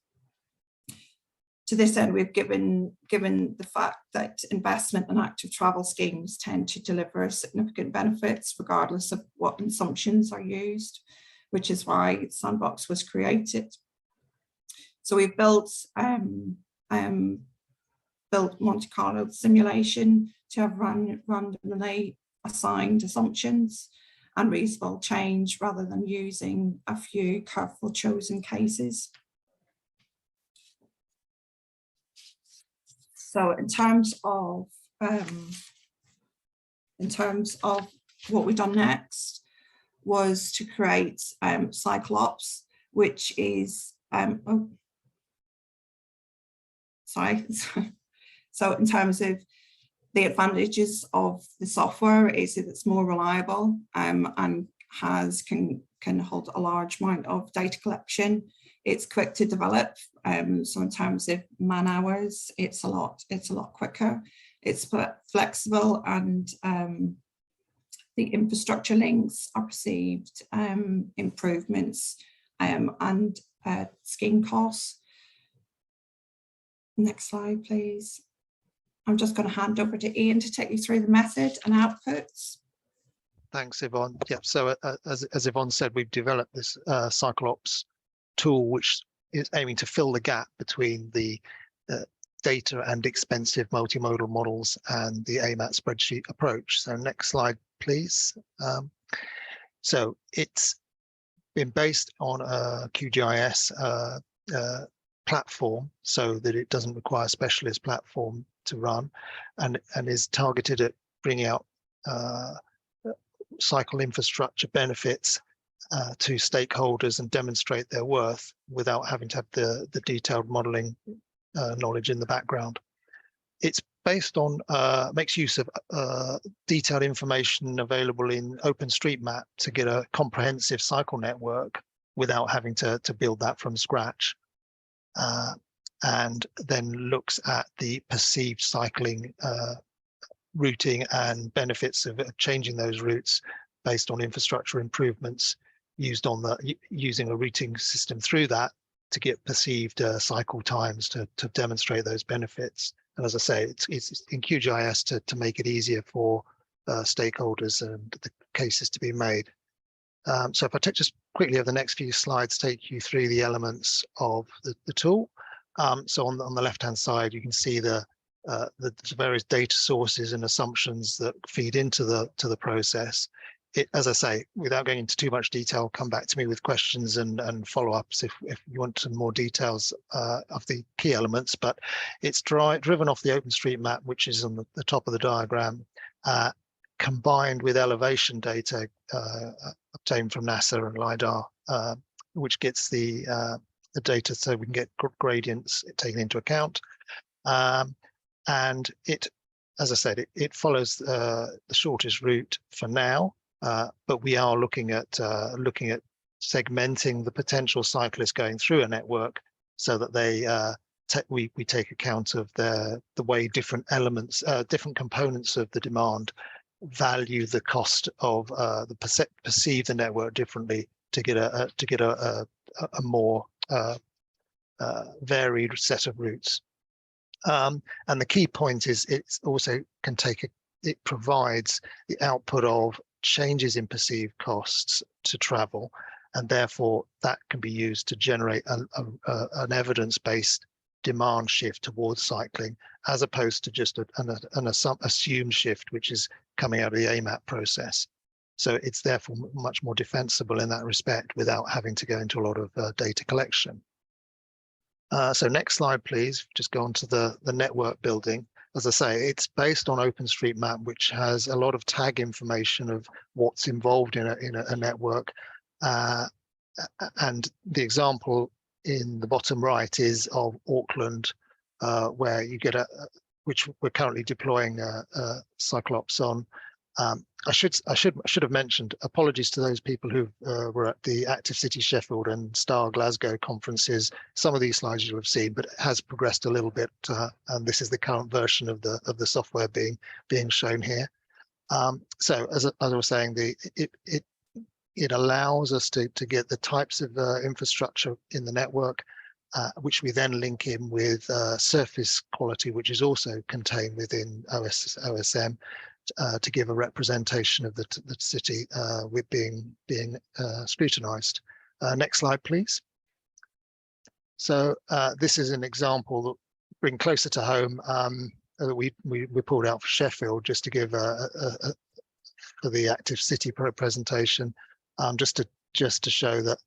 To this end, we've given the fact that investment in active travel schemes tend to deliver significant benefits regardless of what assumptions are used. which is why Sandbox was created. So we've built Monte Carlo simulation to have randomly assigned assumptions and reasonable change rather than using a few careful chosen cases. So in terms of what we've done next was to create Cyclops, which is So in terms of the advantages of the software is that it's more reliable and can hold a large amount of data collection. It's quick to develop. So in terms of man hours, it's a lot quicker. It's flexible, and the infrastructure links are perceived improvements and scheme costs. Next slide, please. I'm just going to hand over to Ian to take you through the method and outputs. Thanks, Yvonne. Yep. So as Yvonne said, we've developed this Cyclops tool, which is aiming to fill the gap between the data and expensive multimodal models and the AMAT spreadsheet approach. So next slide, please. So it's been based on a QGIS platform, so that it doesn't require a specialist platform to run, and is targeted at bringing out cycle infrastructure benefits to stakeholders and demonstrate their worth without having to have the detailed modeling knowledge in the background. It's based on, makes use of detailed information available in OpenStreetMap to get a comprehensive cycle network without having to build that from scratch. And then looks at the perceived cycling routing and benefits of changing those routes based on infrastructure improvements using a routing system through that to get perceived cycle times to demonstrate those benefits. And as I say, it's in QGIS to make it easier for stakeholders and the cases to be made. So if I just quickly over the next few slides, take you through the elements of the tool. So on the left-hand side, you can see the various data sources and assumptions that feed into the process. As I say, without going into too much detail, come back to me with questions and follow-ups if you want some more details of the key elements. But it's driven off the OpenStreetMap, which is on the top of the diagram, combined with elevation data obtained from NASA and LiDAR, which gets the data so we can get gradients taken into account. And it, as I said, it follows the shortest route for now, but we are looking at segmenting the potential cyclists going through a network so that we take account of the way different elements, different components of the demand value the cost of perceive the network differently to get a more varied set of routes. And the key point is it's also it provides the output of changes in perceived costs to travel, and therefore that can be used to generate an evidence-based demand shift towards cycling, as opposed to just an assumed shift, which is coming out of the AMAT process. So it's therefore much more defensible in that respect without having to go into a lot of data collection. So next slide, please. Just go on to the network building. As I say, it's based on OpenStreetMap, which has a lot of tag information of what's involved in a network. And the example in the bottom right is of Auckland, where you get which we're currently deploying Cyclops on. I should have mentioned, apologies to those people who were at the Active City Sheffield and Star Glasgow conferences. Some of these slides you'll have seen, but it has progressed a little bit, and this is the current version of the software being shown here. So as I was saying, it allows us to get the types of infrastructure in the network, which we then link in with surface quality, which is also contained within OSM, to give a representation of the city with being scrutinised. Next slide, please. So this is an example that bring closer to home that we pulled out for Sheffield, just to give for the active city presentation, just to show that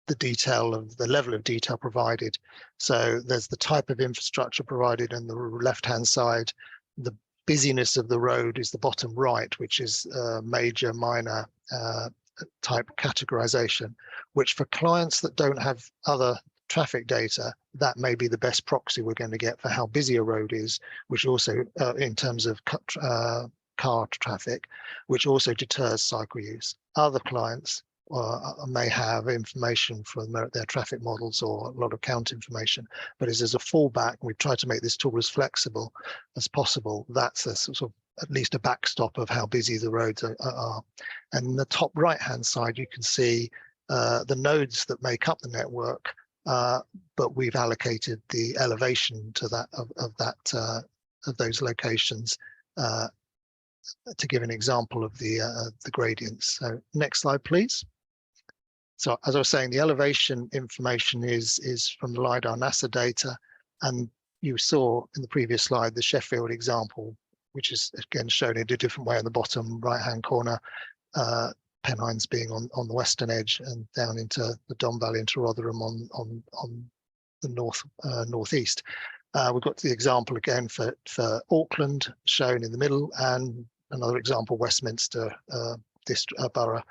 the detail of the level of detail provided. So there's the type of infrastructure provided on the left-hand side. The busyness of the road is the bottom right, which is major, minor type categorization, which for clients that don't have other traffic data, that may be the best proxy we're going to get for how busy a road is, which also in terms of car traffic, which also deters cycle use. Other clients may have information from their traffic models or a lot of count information, but as a fallback, we've tried to make this tool as flexible as possible. That's a sort of at least a backstop of how busy the roads are. And in the top right hand side, you can see the nodes that make up the network, but we've allocated the elevation to that of those locations to give an example of the gradients. So next slide, please. So as I was saying, the elevation information is from the LiDAR NASA data, and you saw in the previous slide the Sheffield example, which is again shown in a different way in the bottom right-hand corner. Pennines being on the western edge and down into the Don Valley into Rotherham on the northeast. We've got the example again for Auckland shown in the middle, and another example, Westminster borough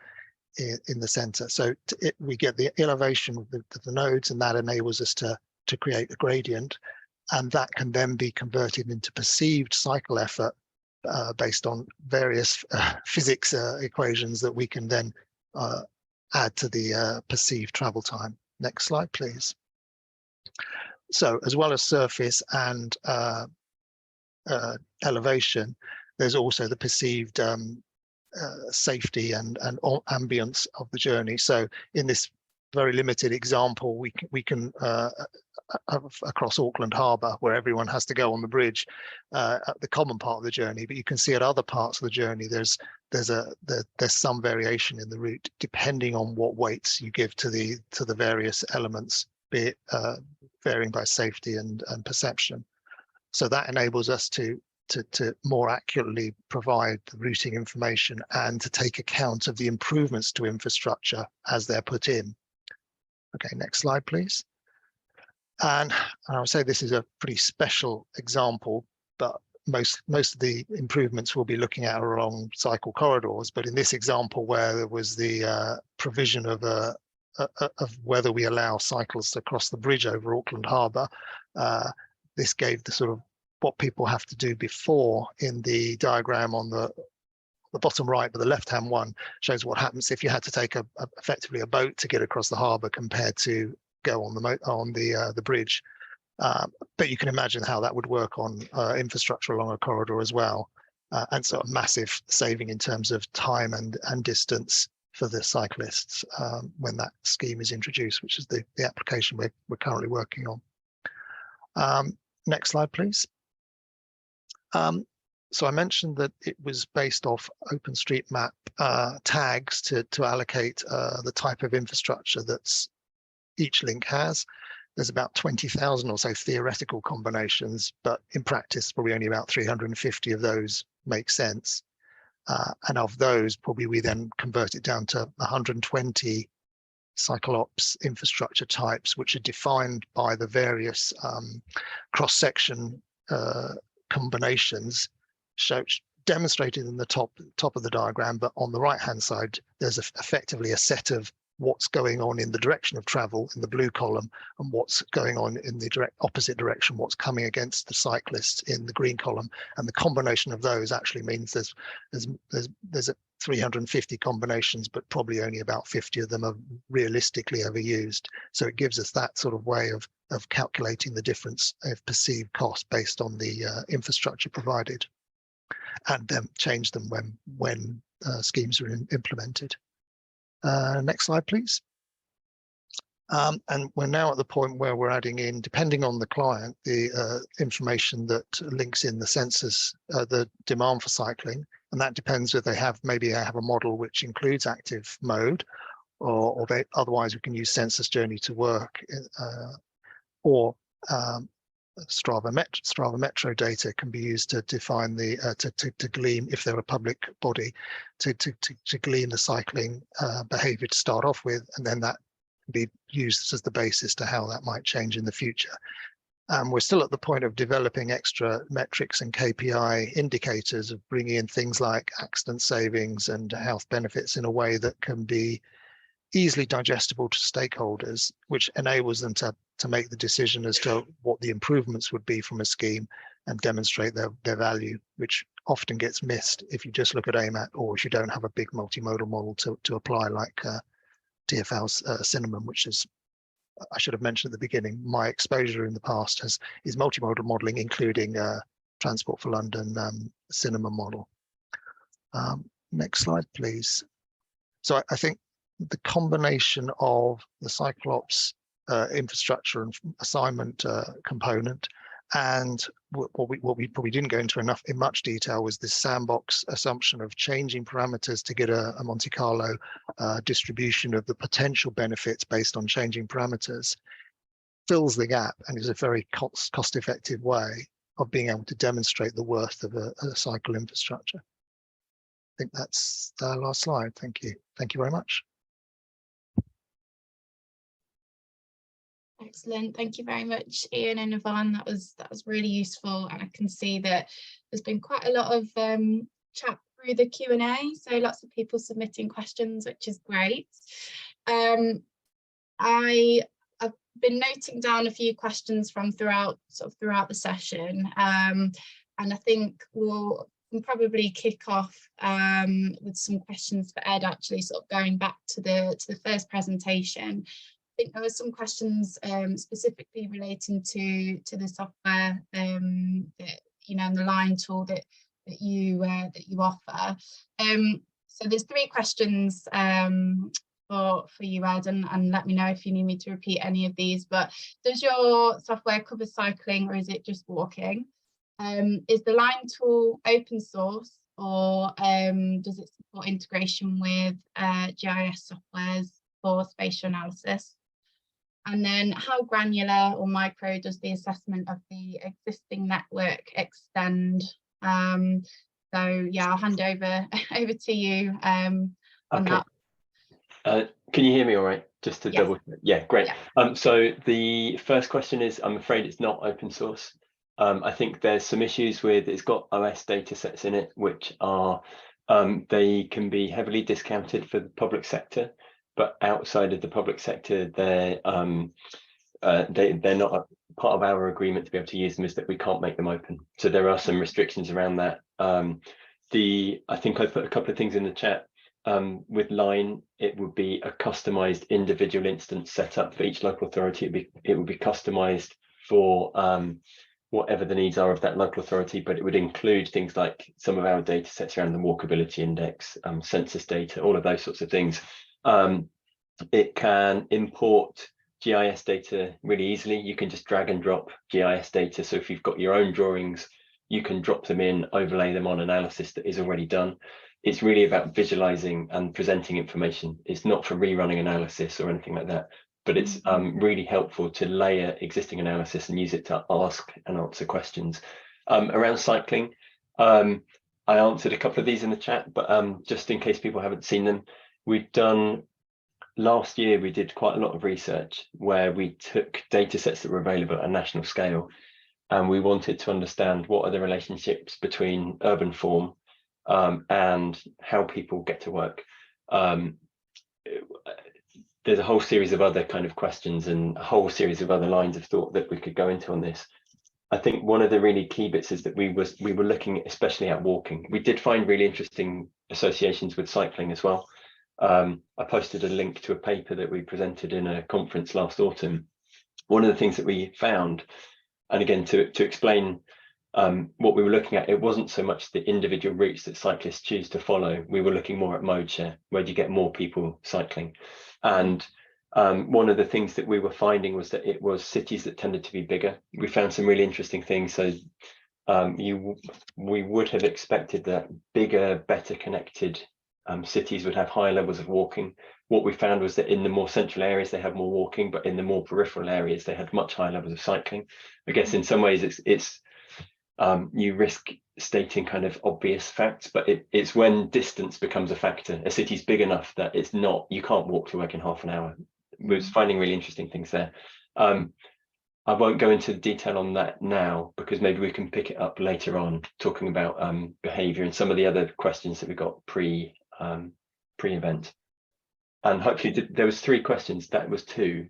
in the centre. So we get the elevation of the nodes, and that enables us to create a gradient, and that can then be converted into perceived cycle effort based on various physics equations that we can then add to the perceived travel time. Next slide, please. So as well as surface and elevation, there's also the perceived safety and ambience of the journey. So in this very limited example, we can across Auckland Harbour, where everyone has to go on the bridge at the common part of the journey, but you can see at other parts of the journey there's some variation in the route depending on what weights you give to the various elements, be it varying by safety and perception. So that enables us to more accurately provide the routing information and to take account of the improvements to infrastructure as they're put in. Okay, next slide, please. And I would say this is a pretty special example, but most of the improvements we'll be looking at are along cycle corridors. But in this example, where there was the provision of whether we allow cyclists to cross the bridge over Auckland Harbour, this gave the sort of what people have to do before in the diagram on the bottom right, but the left-hand one shows what happens if you had to take effectively a boat to get across the harbour compared to go on the bridge. But you can imagine how that would work on infrastructure along a corridor as well, and so a massive saving in terms of time and distance for the cyclists when that scheme is introduced, which is the application we're currently working on. Next slide, please. So I mentioned that it was based off OpenStreetMap tags to allocate the type of infrastructure that each link has. There's about 20,000 or so theoretical combinations, but in practice, probably only about 350 of those make sense. And of those, probably we then convert it down to 120 cyclops infrastructure types, which are defined by the various cross-section combinations demonstrated in the top of the diagram, but on the right hand side there's effectively a set of what's going on in the direction of travel in the blue column and what's going on in the opposite direction, what's coming against the cyclist in the green column, and the combination of those actually means there's 350 combinations, but probably only about 50 of them are realistically ever used. So it gives us that sort of way of calculating the difference of perceived cost based on the infrastructure provided, and then change them when schemes are implemented. Next slide, please. And we're now at the point where we're adding in, depending on the client, the information that links in the census, the demand for cycling. And that depends if they have, maybe they have a model which includes active mode, or otherwise we can use census journey to work, or Strava Metro data can be used to define the to glean, if they're a public body, to glean the cycling behaviour to start off with, and then that can be used as the basis to how that might change in the future. We're still at the point of developing extra metrics and KPI indicators, of bringing in things like accident savings and health benefits in a way that can be easily digestible to stakeholders, which enables them to make the decision as to what the improvements would be from a scheme and demonstrate their value, which often gets missed if you just look at AMAT, or if you don't have a big multimodal model to apply, like TfL's Cinnamon, which is, I should have mentioned at the beginning, my exposure in the past is multimodal modelling, including Transport for London Cinnamon model. Next slide, please. So I think the combination of the Cyclops infrastructure and assignment component, and what we probably didn't go into in much detail, was this sandbox assumption of changing parameters to get a Monte Carlo distribution of the potential benefits based on changing parameters, fills the gap and is a very cost-effective way of being able to demonstrate the worth of a cycle infrastructure. I think that's the last slide. Thank you. Thank you very much. Excellent. Thank you very much, Ian and Yvonne. That was really useful, and I can see that there's been quite a lot of chat through the Q&A, so lots of people submitting questions, which is great. I've been noting down a few questions from throughout the session, and I think we'll probably kick off with some questions for Ed, actually, sort of going back to the first presentation. I think there were some questions specifically relating to the software, that, you know, and the line tool that you offer. So there's 3 questions for you, Ed, and let me know if you need me to repeat any of these. But does your software cover cycling, or is it just walking? Is the line tool open source, or does it support integration with GIS softwares for spatial analysis? And then how granular or micro does the assessment of the existing network extend? So yeah, I'll hand over to you on that. Can you hear me all right? Just to double check. Yeah, great. Yeah. So the first question is, I'm afraid it's not open source. I think there's some issues with, it's got OS data sets in it, which are, they can be heavily discounted for the public sector. But outside of the public sector, they're not a part of our agreement to be able to use them, is that we can't make them open. So there are some restrictions around that. I think I put a couple of things in the chat. With Line, it would be a customized individual instance set up for each local authority. It would be customized for whatever the needs are of that local authority, but it would include things like some of our data sets around the walkability index, census data, all of those sorts of things. It can import GIS data really easily. You can just drag and drop GIS data. So if you've got your own drawings, you can drop them in, overlay them on analysis that is already done. It's really about visualizing and presenting information. It's not for rerunning analysis or anything like that, but it's really helpful to layer existing analysis and use it to ask and answer questions. Around cycling, I answered a couple of these in the chat, but just in case people haven't seen them, last year we did quite a lot of research where we took data sets that were available at a national scale, and we wanted to understand what are the relationships between urban form and how people get to work. There's a whole series of other kind of questions and a whole series of other lines of thought that we could go into on this. I think one of the really key bits is that we were looking especially at walking. We did find really interesting associations with cycling as well. I posted a link to a paper that we presented in a conference last autumn. One of the things that we found, and again, to explain what we were looking at, it wasn't so much the individual routes that cyclists choose to follow. We were looking more at mode share. Where do you get more people cycling? And one of the things that we were finding was that it was cities that tended to be bigger. We found some really interesting things. So we would have expected that bigger, better connected cities would have higher levels of walking. What we found was that in the more central areas they had more walking, but in the more peripheral areas they had much higher levels of cycling. I guess in some ways it's you risk stating kind of obvious facts, but it's when distance becomes a factor. A city's big enough that it's not, you can't walk to work in half an hour. We was finding really interesting things there. I won't go into detail on that now, because maybe we can pick it up later on, talking about behaviour and some of the other questions that we got pre-event. And hopefully there was 3 questions. That was 2.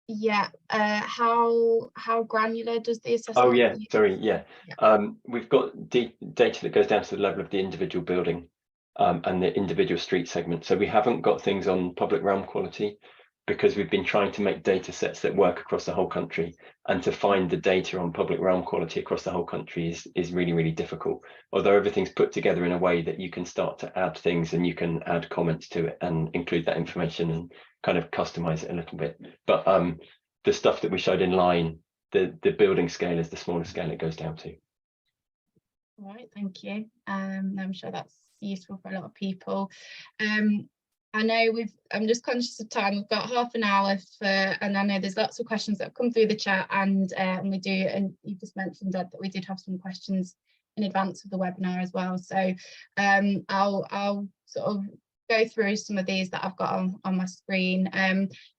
Yeah. How granular does the assessment? Oh yeah, sorry. Yeah. We've got data that goes down to the level of the individual building and the individual street segment. So we haven't got things on public realm quality, because we've been trying to make data sets that work across the whole country, and to find the data on public realm quality across the whole country is really, really difficult. Although everything's put together in a way that you can start to add things and you can add comments to it and include that information and kind of customize it a little bit. But the stuff that we showed in line, the building scale is the smallest scale it goes down to. All right, thank you. I'm sure that's useful for a lot of people. I know I'm just conscious of time. We've got half an hour and I know there's lots of questions that have come through the chat, and you just mentioned, Ed, that we did have some questions in advance of the webinar as well. So I'll sort of go through some of these that I've got on my screen.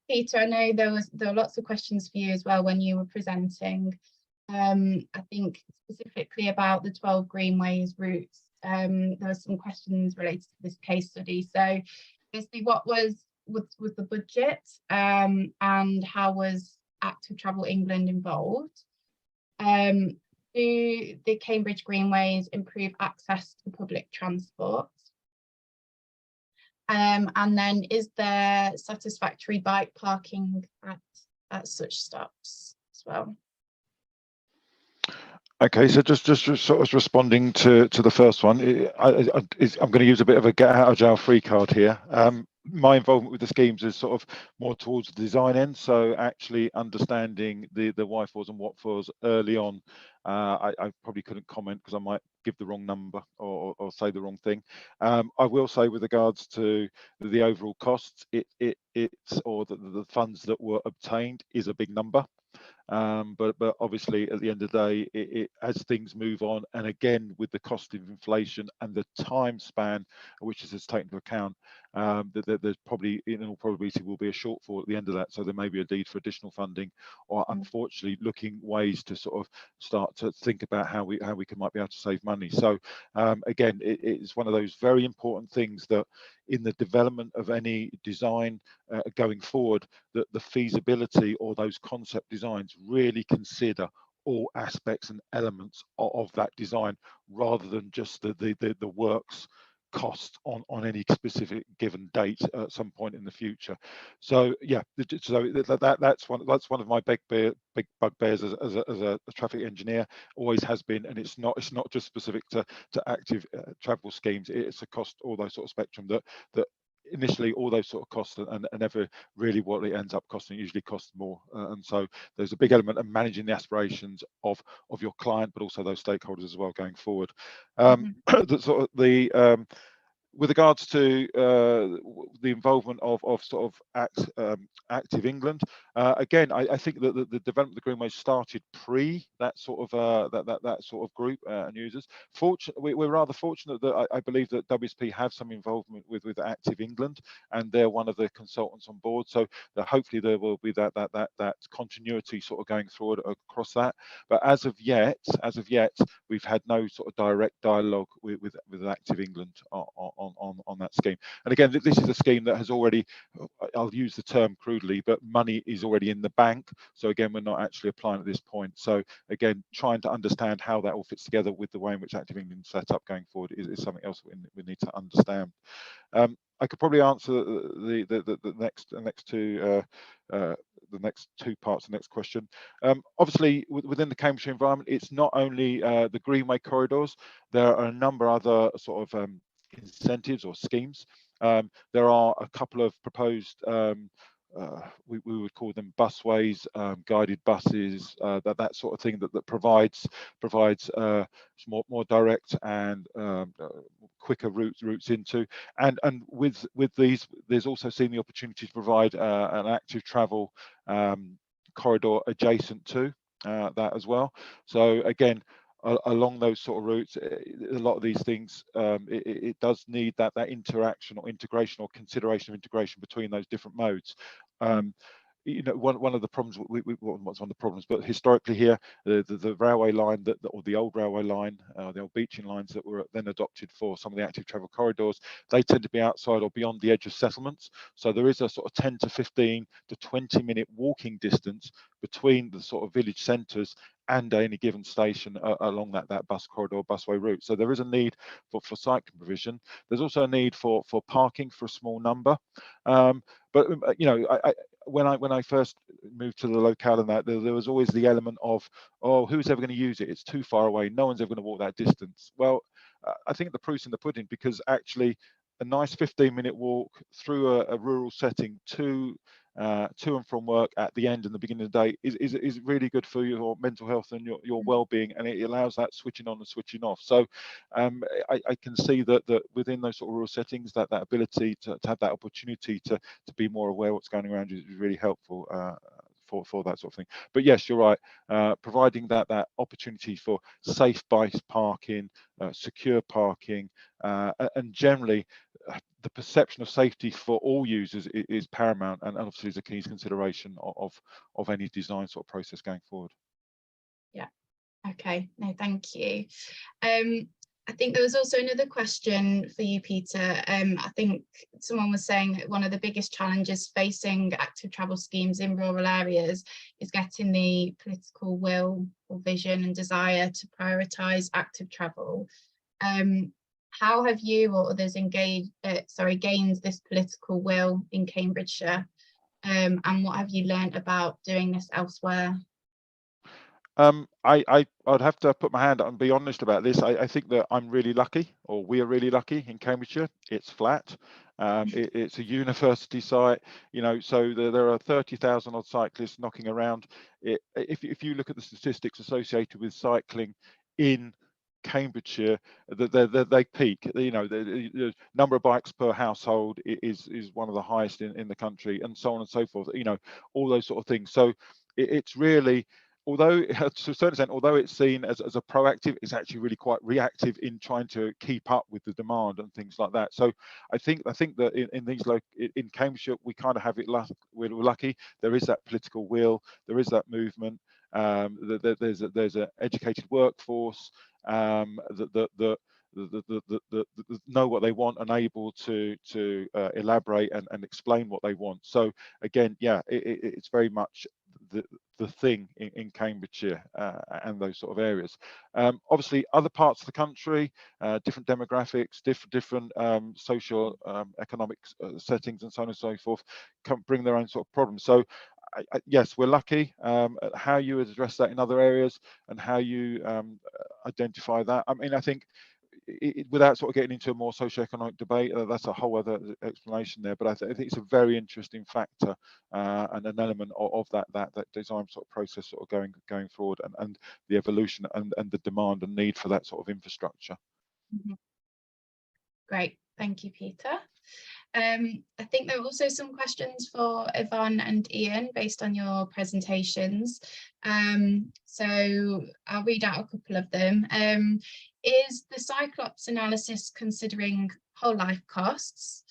Peter, I know there were lots of questions for you as well when you were presenting. I think specifically about the 12 Greenways routes. There were some questions related to this case study. So basically, what was the budget, and how was Active Travel England involved? Do the Cambridge Greenways improve access to public transport? And then, is there satisfactory bike parking at such stops as well? Okay, so just sort of responding to the first one, I'm going to use a bit of a get out of jail free card here. My involvement with the schemes is sort of more towards the design end, so actually understanding the why fors and what fors early on. I probably couldn't comment because I might give the wrong number or say the wrong thing. I will say, with regards to the overall costs, it's or the funds that were obtained is a big number. But obviously at the end of the day, as things move on, and again with the cost of inflation and the time span which this is taken into account, that there's probably, in all probability, will be a shortfall at the end of that. So there may be a need for additional funding, or unfortunately looking ways to sort of start to think about how we might be able to save money. So again, it's one of those very important things that in the development of any design going forward, that the feasibility or those concept designs really consider all aspects and elements of that design, rather than just the works cost on any specific given date at some point in the future. So yeah, so that's one of my big bugbears as a traffic engineer, always has been, and it's not just specific to active travel schemes. It's across all those sort of spectrum that initially all those sort of costs and never really what it ends up costing. It usually costs more, and so there's a big element of managing the aspirations of your client, but also those stakeholders as well going forward. With regards to the involvement of sort of Active England, again, I think that the development of the Greenways started pre that sort of that sort of group and users. We're rather fortunate that I believe that WSP have some involvement with Active England, and they're one of the consultants on board. So hopefully there will be that continuity sort of going forward across that. But as of yet, we've had no sort of direct dialogue with Active England on that scheme. And again, this is a scheme that has already, I'll use the term crudely, but money is already in the bank. So again, we're not actually applying at this point. So again, trying to understand how that all fits together with the way in which Active England set up going forward is something else we need to understand. I could probably answer the next two parts of the next question. Obviously, within the Cambridgeshire environment, it's not only the Greenway corridors. There are a number of other sort of incentives or schemes There are a couple of proposed, we would call them busways, guided buses, that sort of thing that provides more direct and quicker routes into, and with these, there's also seen the opportunity to provide an active travel corridor adjacent to that as well. So again, along those sort of routes, a lot of these things, it does need that interaction or integration or consideration of integration between those different modes. You know, one of the problems, what's one of the problems, but historically here, the railway line or the old railway line, the old beaching lines that were then adopted for some of the active travel corridors, they tend to be outside or beyond the edge of settlements. So there is a sort of 10 to 15 to 20 minute walking distance between the sort of village centres and any given station along that bus corridor, busway route. So there is a need for cycling provision. There's also a need for parking for a small number. But you know, when I first moved to the locale and that, there was always the element of, oh, who's ever going to use it? It's too far away. No one's ever going to walk that distance. Well, I think the proof's in the pudding, because actually a nice 15-minute walk through a rural setting to and from work at the end and the beginning of the day is really good for your mental health and your well-being, and it allows that switching on and switching off. So I can see that within those sort of rural settings, that ability to have that opportunity to be more aware of what's going around you is really helpful for that sort of thing. But yes, you're right, providing that opportunity for safe bike parking, secure parking, and generally the perception of safety for all users is paramount, and obviously is a key consideration of any design sort of process going forward. Yeah, okay, no, thank you. I think there was also another question for you, Peter. I think someone was saying that one of the biggest challenges facing active travel schemes in rural areas is getting the political will or vision and desire to prioritise active travel. How have you or others gained this political will in Cambridgeshire, and what have you learnt about doing this elsewhere? I'd have to put my hand up and be honest about this. I think that I'm really lucky, or we are really lucky in Cambridgeshire. It's flat. It's a university site, you know, so there are 30,000 odd cyclists knocking around. If you look at the statistics associated with cycling in Cambridgeshire, they peak. You know, the number of bikes per household is one of the highest in the country, and so on and so forth. You know, all those sort of things. So it's really, although to a certain extent, although it's seen as a proactive, it's actually really quite reactive in trying to keep up with the demand and things like that. So I think that in Cambridgeshire, we kind of have it. We're lucky. There is that political will. There is that movement. There's an educated workforce that know what they want and able to elaborate and explain what they want. So again, yeah, it's very much the thing in Cambridgeshire and those sort of areas. Obviously, other parts of the country, different demographics, different social economic settings, and so on and so forth, can bring their own sort of problems. So yes, we're lucky. How you address that in other areas and how you identify that. I mean, I think without sort of getting into a more socioeconomic debate, that's a whole other explanation there. But I think it's a very interesting factor and an element of that design sort of process sort of going forward, and the evolution and the demand and need for that sort of infrastructure. Mm-hmm. Great, thank you, Peter. I think there are also some questions for Yvonne and Ian based on your presentations. So I'll read out a couple of them. Is the Cyclops analysis considering whole life costs?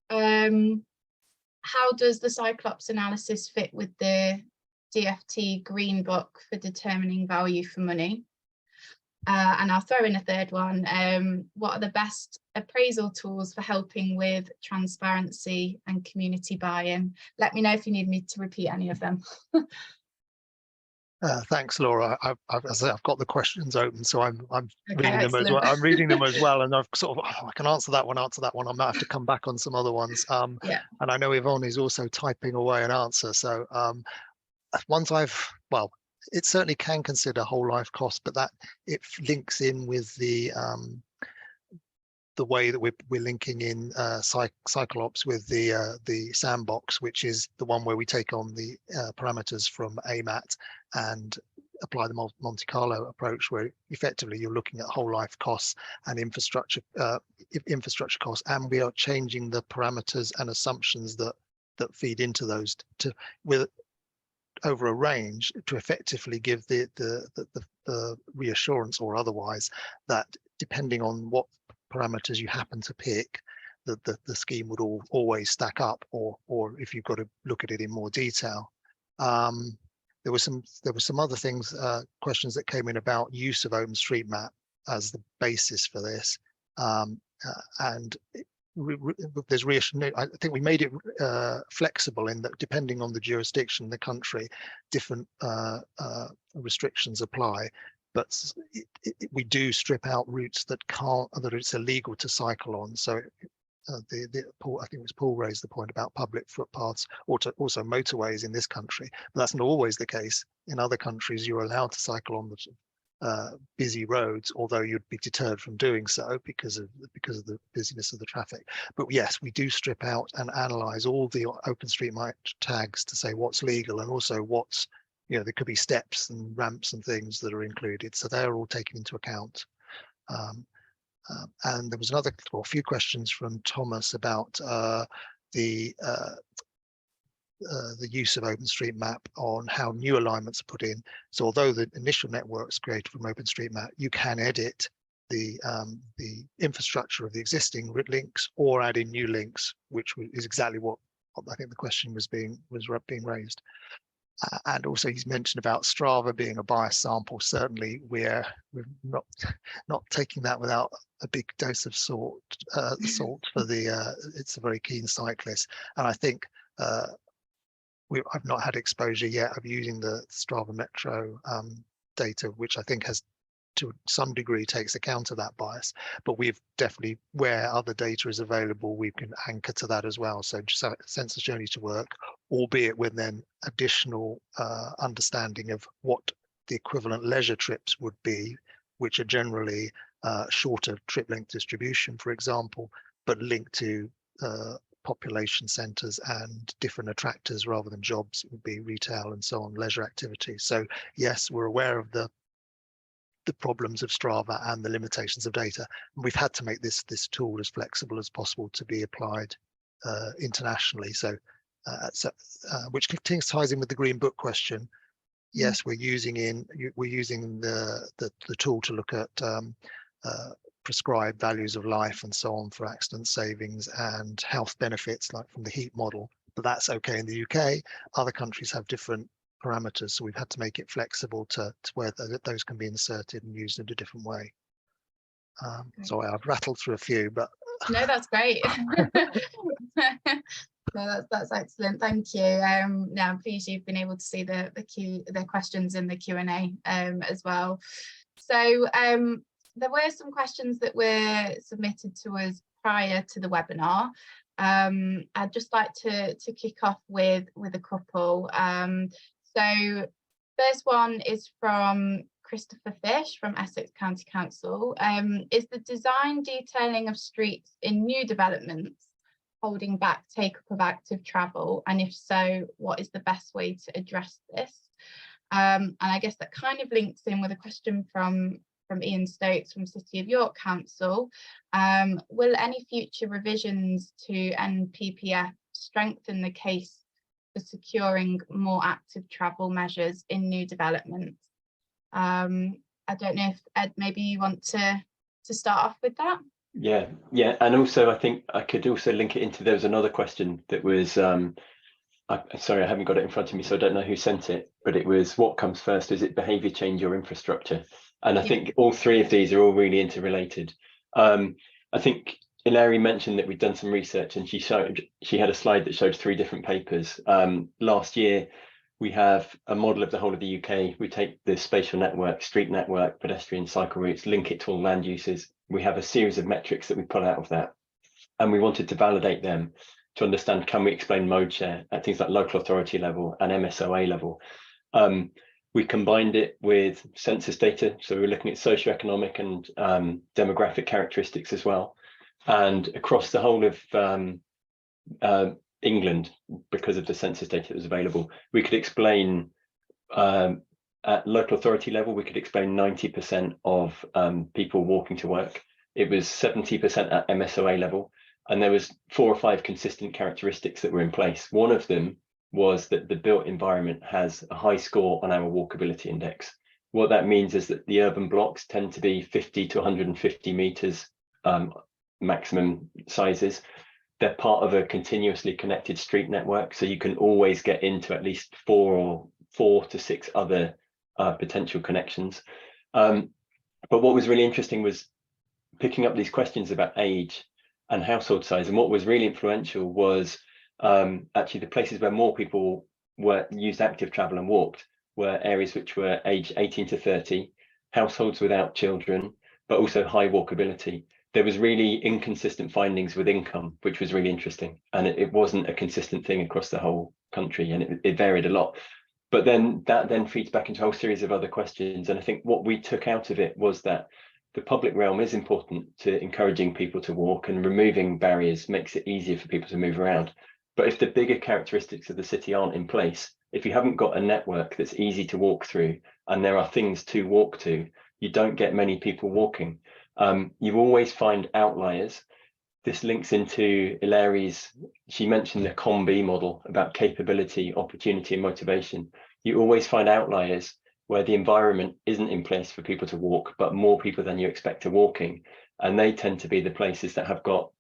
How does the Cyclops analysis fit with the DFT Green Book for determining value for money? And I'll throw in a third one. What are the best appraisal tools for helping with transparency and community buy-in? Let me know if you need me to repeat any of them. Thanks, Laura. I've got the questions open, so I'm reading them as well. I'm reading them as well, and I've sort of, I can answer that one. I might have to come back on some other ones. Yeah. And I know Yvonne is also typing away an answer. So ones it certainly can consider whole life costs, but that it links in with the the way that we're linking in CycleOps with the sandbox, which is the one where we take on the parameters from AMAT and apply the Monte Carlo approach, where effectively you're looking at whole life costs and infrastructure costs, and we are changing the parameters and assumptions that feed into those over a range to effectively give the reassurance or otherwise that depending on what parameters you happen to pick, the scheme would always stack up, or if you've got to look at it in more detail. There were some other things, questions that came in about use of OpenStreetMap as the basis for this, and there's reassurance. I think we made it flexible in that depending on the jurisdiction, the country, different restrictions apply. But we do strip out routes that it's illegal to cycle on. So Paul, I think it was Paul raised the point about public footpaths, or also motorways in this country. But that's not always the case. In other countries, you're allowed to cycle on the busy roads, although you'd be deterred from doing so because of the busyness of the traffic. But yes, we do strip out and analyze all the OpenStreetMap tags to say what's legal and also what's, there could be steps and ramps and things that are included. So they're all taken into account. And there was a few questions from Thomas about the use of OpenStreetMap on how new alignments are put in. So although the initial network's created from OpenStreetMap, you can edit the infrastructure of the existing links or add in new links, which is exactly what I think the question was being raised. And also he's mentioned about Strava being a bias sample. Certainly we're not taking that without a big dose of salt for it's a very keen cyclist. And I think I've not had exposure yet of using the Strava Metro data, which I think has to some degree takes account of that bias, but we've definitely, where other data is available, we can anchor to that as well. So just census journey to work, albeit with then additional understanding of what the equivalent leisure trips would be, which are generally shorter trip length distribution, for example, but linked to population centres and different attractors rather than jobs. It would be retail and so on, leisure activities. So yes, we're aware of the problems of Strava and the limitations of data. And we've had to make this tool as flexible as possible to be applied internationally. So, which ties in with the Green Book question. Yes, we're using the tool to look at prescribed values of life and so on for accident savings and health benefits, like from the HEAT model. But that's okay in the UK. Other countries have different parameters, so we've had to make it flexible to where those can be inserted and used in a different way. Sorry, I've rattled through a few, but no, that's great. No, that's excellent. Thank you. No, I'm pleased you've been able to see the questions in the Q&A as well. So there were some questions that were submitted to us prior to the webinar. I'd just like to kick off with a couple. So first one is from Christopher Fish from Essex County Council. Is the design detailing of streets in new developments holding back take-up of active travel? And if so, what is the best way to address this? And I guess that kind of links in with a question from Ian Stokes from City of York Council. Will any future revisions to NPPF strengthen the case for securing more active travel measures in new developments? I don't know if Ed, maybe you want to start off with that. Yeah, and also I think I could also link it into, there was another question that was sorry, I haven't got it in front of me, so I don't know who sent it, but it was, what comes first? Is it behaviour change or infrastructure? And I think all three of these are all really interrelated. I think Eleri mentioned that we've done some research, and she had a slide that showed 3 different papers. Last year, we have a model of the whole of the UK. We take the spatial network, street network, pedestrian cycle routes, link it to all land uses. We have a series of metrics that we pull out of that, and we wanted to validate them to understand, can we explain mode share at things like local authority level and MSOA level. We combined it with census data, so we were looking at socioeconomic and demographic characteristics as well. And across the whole of England, because of the census data that was available, we could explain at local authority level, we could explain 90% of people walking to work. It was 70% at MSOA level, and there was 4 or 5 consistent characteristics that were in place. One of them was that the built environment has a high score on our walkability index. What that means is that the urban blocks tend to be 50 to 150 meters maximum sizes. They're part of a continuously connected street network, so you can always get into at least 4 to 6 other potential connections. But what was really interesting was picking up these questions about age and household size. And what was really influential was actually the places where more people used active travel and walked were areas which were aged 18 to 30, households without children, but also high walkability. There was really inconsistent findings with income, which was really interesting. And it wasn't a consistent thing across the whole country, and it varied a lot. But then that then feeds back into a whole series of other questions. And I think what we took out of it was that the public realm is important to encouraging people to walk, and removing barriers makes it easier for people to move around. But if the bigger characteristics of the city aren't in place, if you haven't got a network that's easy to walk through and there are things to walk to, you don't get many people walking. You always find outliers. This links into Eleri's, she mentioned the COM-B model about capability, opportunity and motivation. You always find outliers where the environment isn't in place for people to walk, but more people than you expect are walking. And they tend to be the places that have got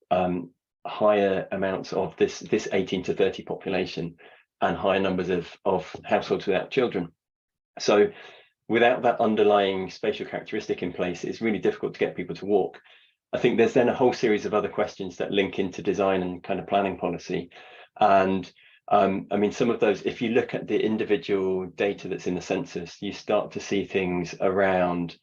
higher amounts of this 18 to 30 population and higher numbers of households without children. So without that underlying spatial characteristic in place, it's really difficult to get people to walk. I think there's then a whole series of other questions that link into design and kind of planning policy. And I mean, some of those, if you look at the individual data that's in the census, you start to see things around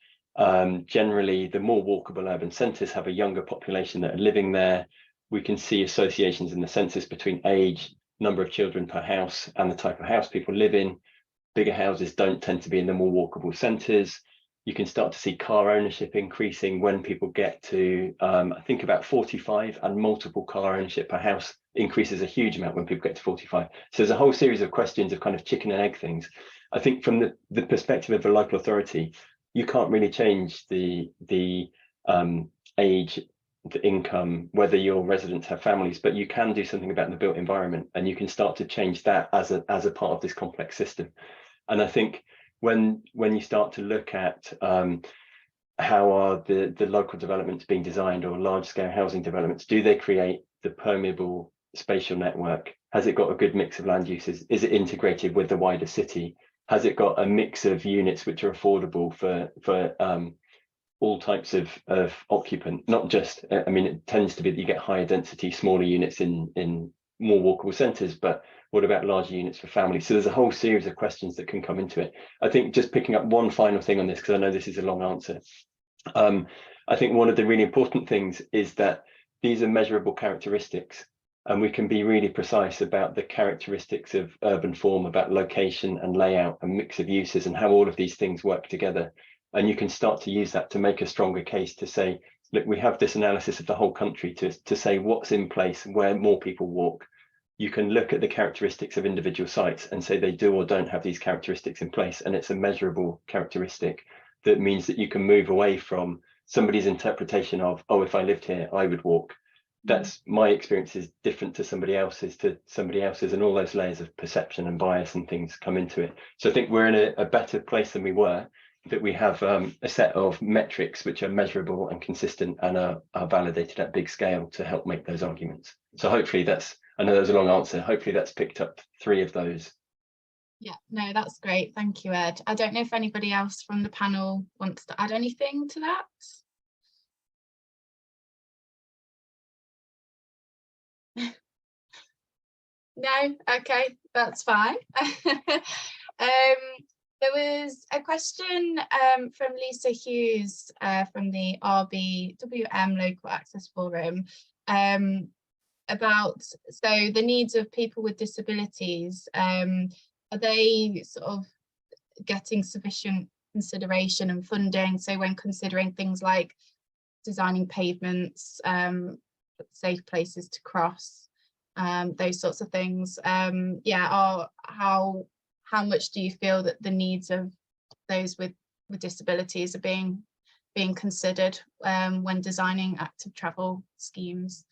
generally the more walkable urban centres have a younger population that are living there. We can see associations in the census between age, number of children per house, and the type of house people live in. Bigger houses don't tend to be in the more walkable centres. You can start to see car ownership increasing when people get to, I think about 45, and multiple car ownership per house increases a huge amount when people get to 45. So there's a whole series of questions of kind of chicken and egg things. I think from the perspective of a local authority, you can't really change the age, the income, whether your residents have families, but you can do something about the built environment, and you can start to change that as a part of this complex system. And I think when you start to look at how are the local developments being designed, or large scale housing developments, do they create the permeable spatial network? Has it got a good mix of land uses? Is it integrated with the wider city? Has it got a mix of units which are affordable for all types of occupant? Not just, I mean, it tends to be that you get higher density, smaller units in more walkable centres, but what about larger units for families? So there's a whole series of questions that can come into it. I think just picking up one final thing on this, because I know this is a long answer. I think one of the really important things is that these are measurable characteristics, and we can be really precise about the characteristics of urban form, about location and layout and mix of uses, and how all of these things work together. And you can start to use that to make a stronger case to say, look, we have this analysis of the whole country to say what's in place, where more people walk. You can look at the characteristics of individual sites and say they do or don't have these characteristics in place, and it's a measurable characteristic that means that you can move away from somebody's interpretation of, oh, if I lived here, I would walk. That's my experience is different to somebody else's, and all those layers of perception and bias and things come into it. So I think we're in a better place than we were, that we have a set of metrics which are measurable and consistent and are validated at big scale to help make those arguments. So hopefully that's, I know that was a long answer, hopefully that's picked up 3 of those. Yeah, no, that's great. Thank you, Ed. I don't know if anybody else from the panel wants to add anything to that. No, okay, that's fine. There was a question from Lisa Hughes from the RBWM Local Access Forum about the needs of people with disabilities. Are they sort of getting sufficient consideration and funding? So when considering things like designing pavements, safe places to cross, those sorts of things. Yeah, how much do you feel that the needs of those with disabilities are being considered when designing active travel schemes?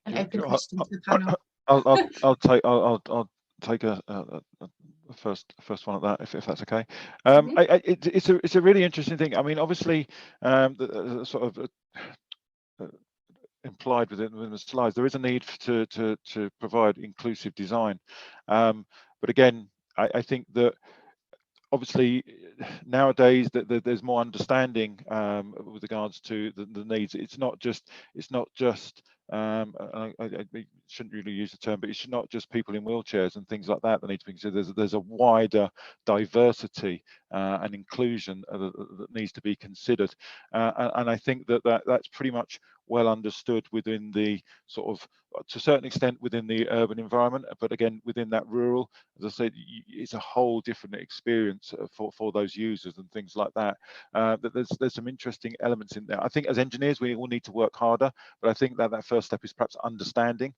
An open question to the panel. I'll take a first one at that, if that's okay. It's a really interesting thing. I mean, obviously, the sort of implied within the slides, there is a need to provide inclusive design, but again, I think that obviously nowadays that there's more understanding with regards to the needs. It's not just I shouldn't really use the term, but it's not just people in wheelchairs and things like that that need to be considered. There's a wider diversity and inclusion that needs to be considered, and I think that's pretty much well understood within the sort of, to a certain extent, within the urban environment, but again within that rural, as I said, it's a whole different experience for those users and things like that. That there's some interesting elements in there. I think as engineers we all need to work harder, but I think that first step is perhaps understanding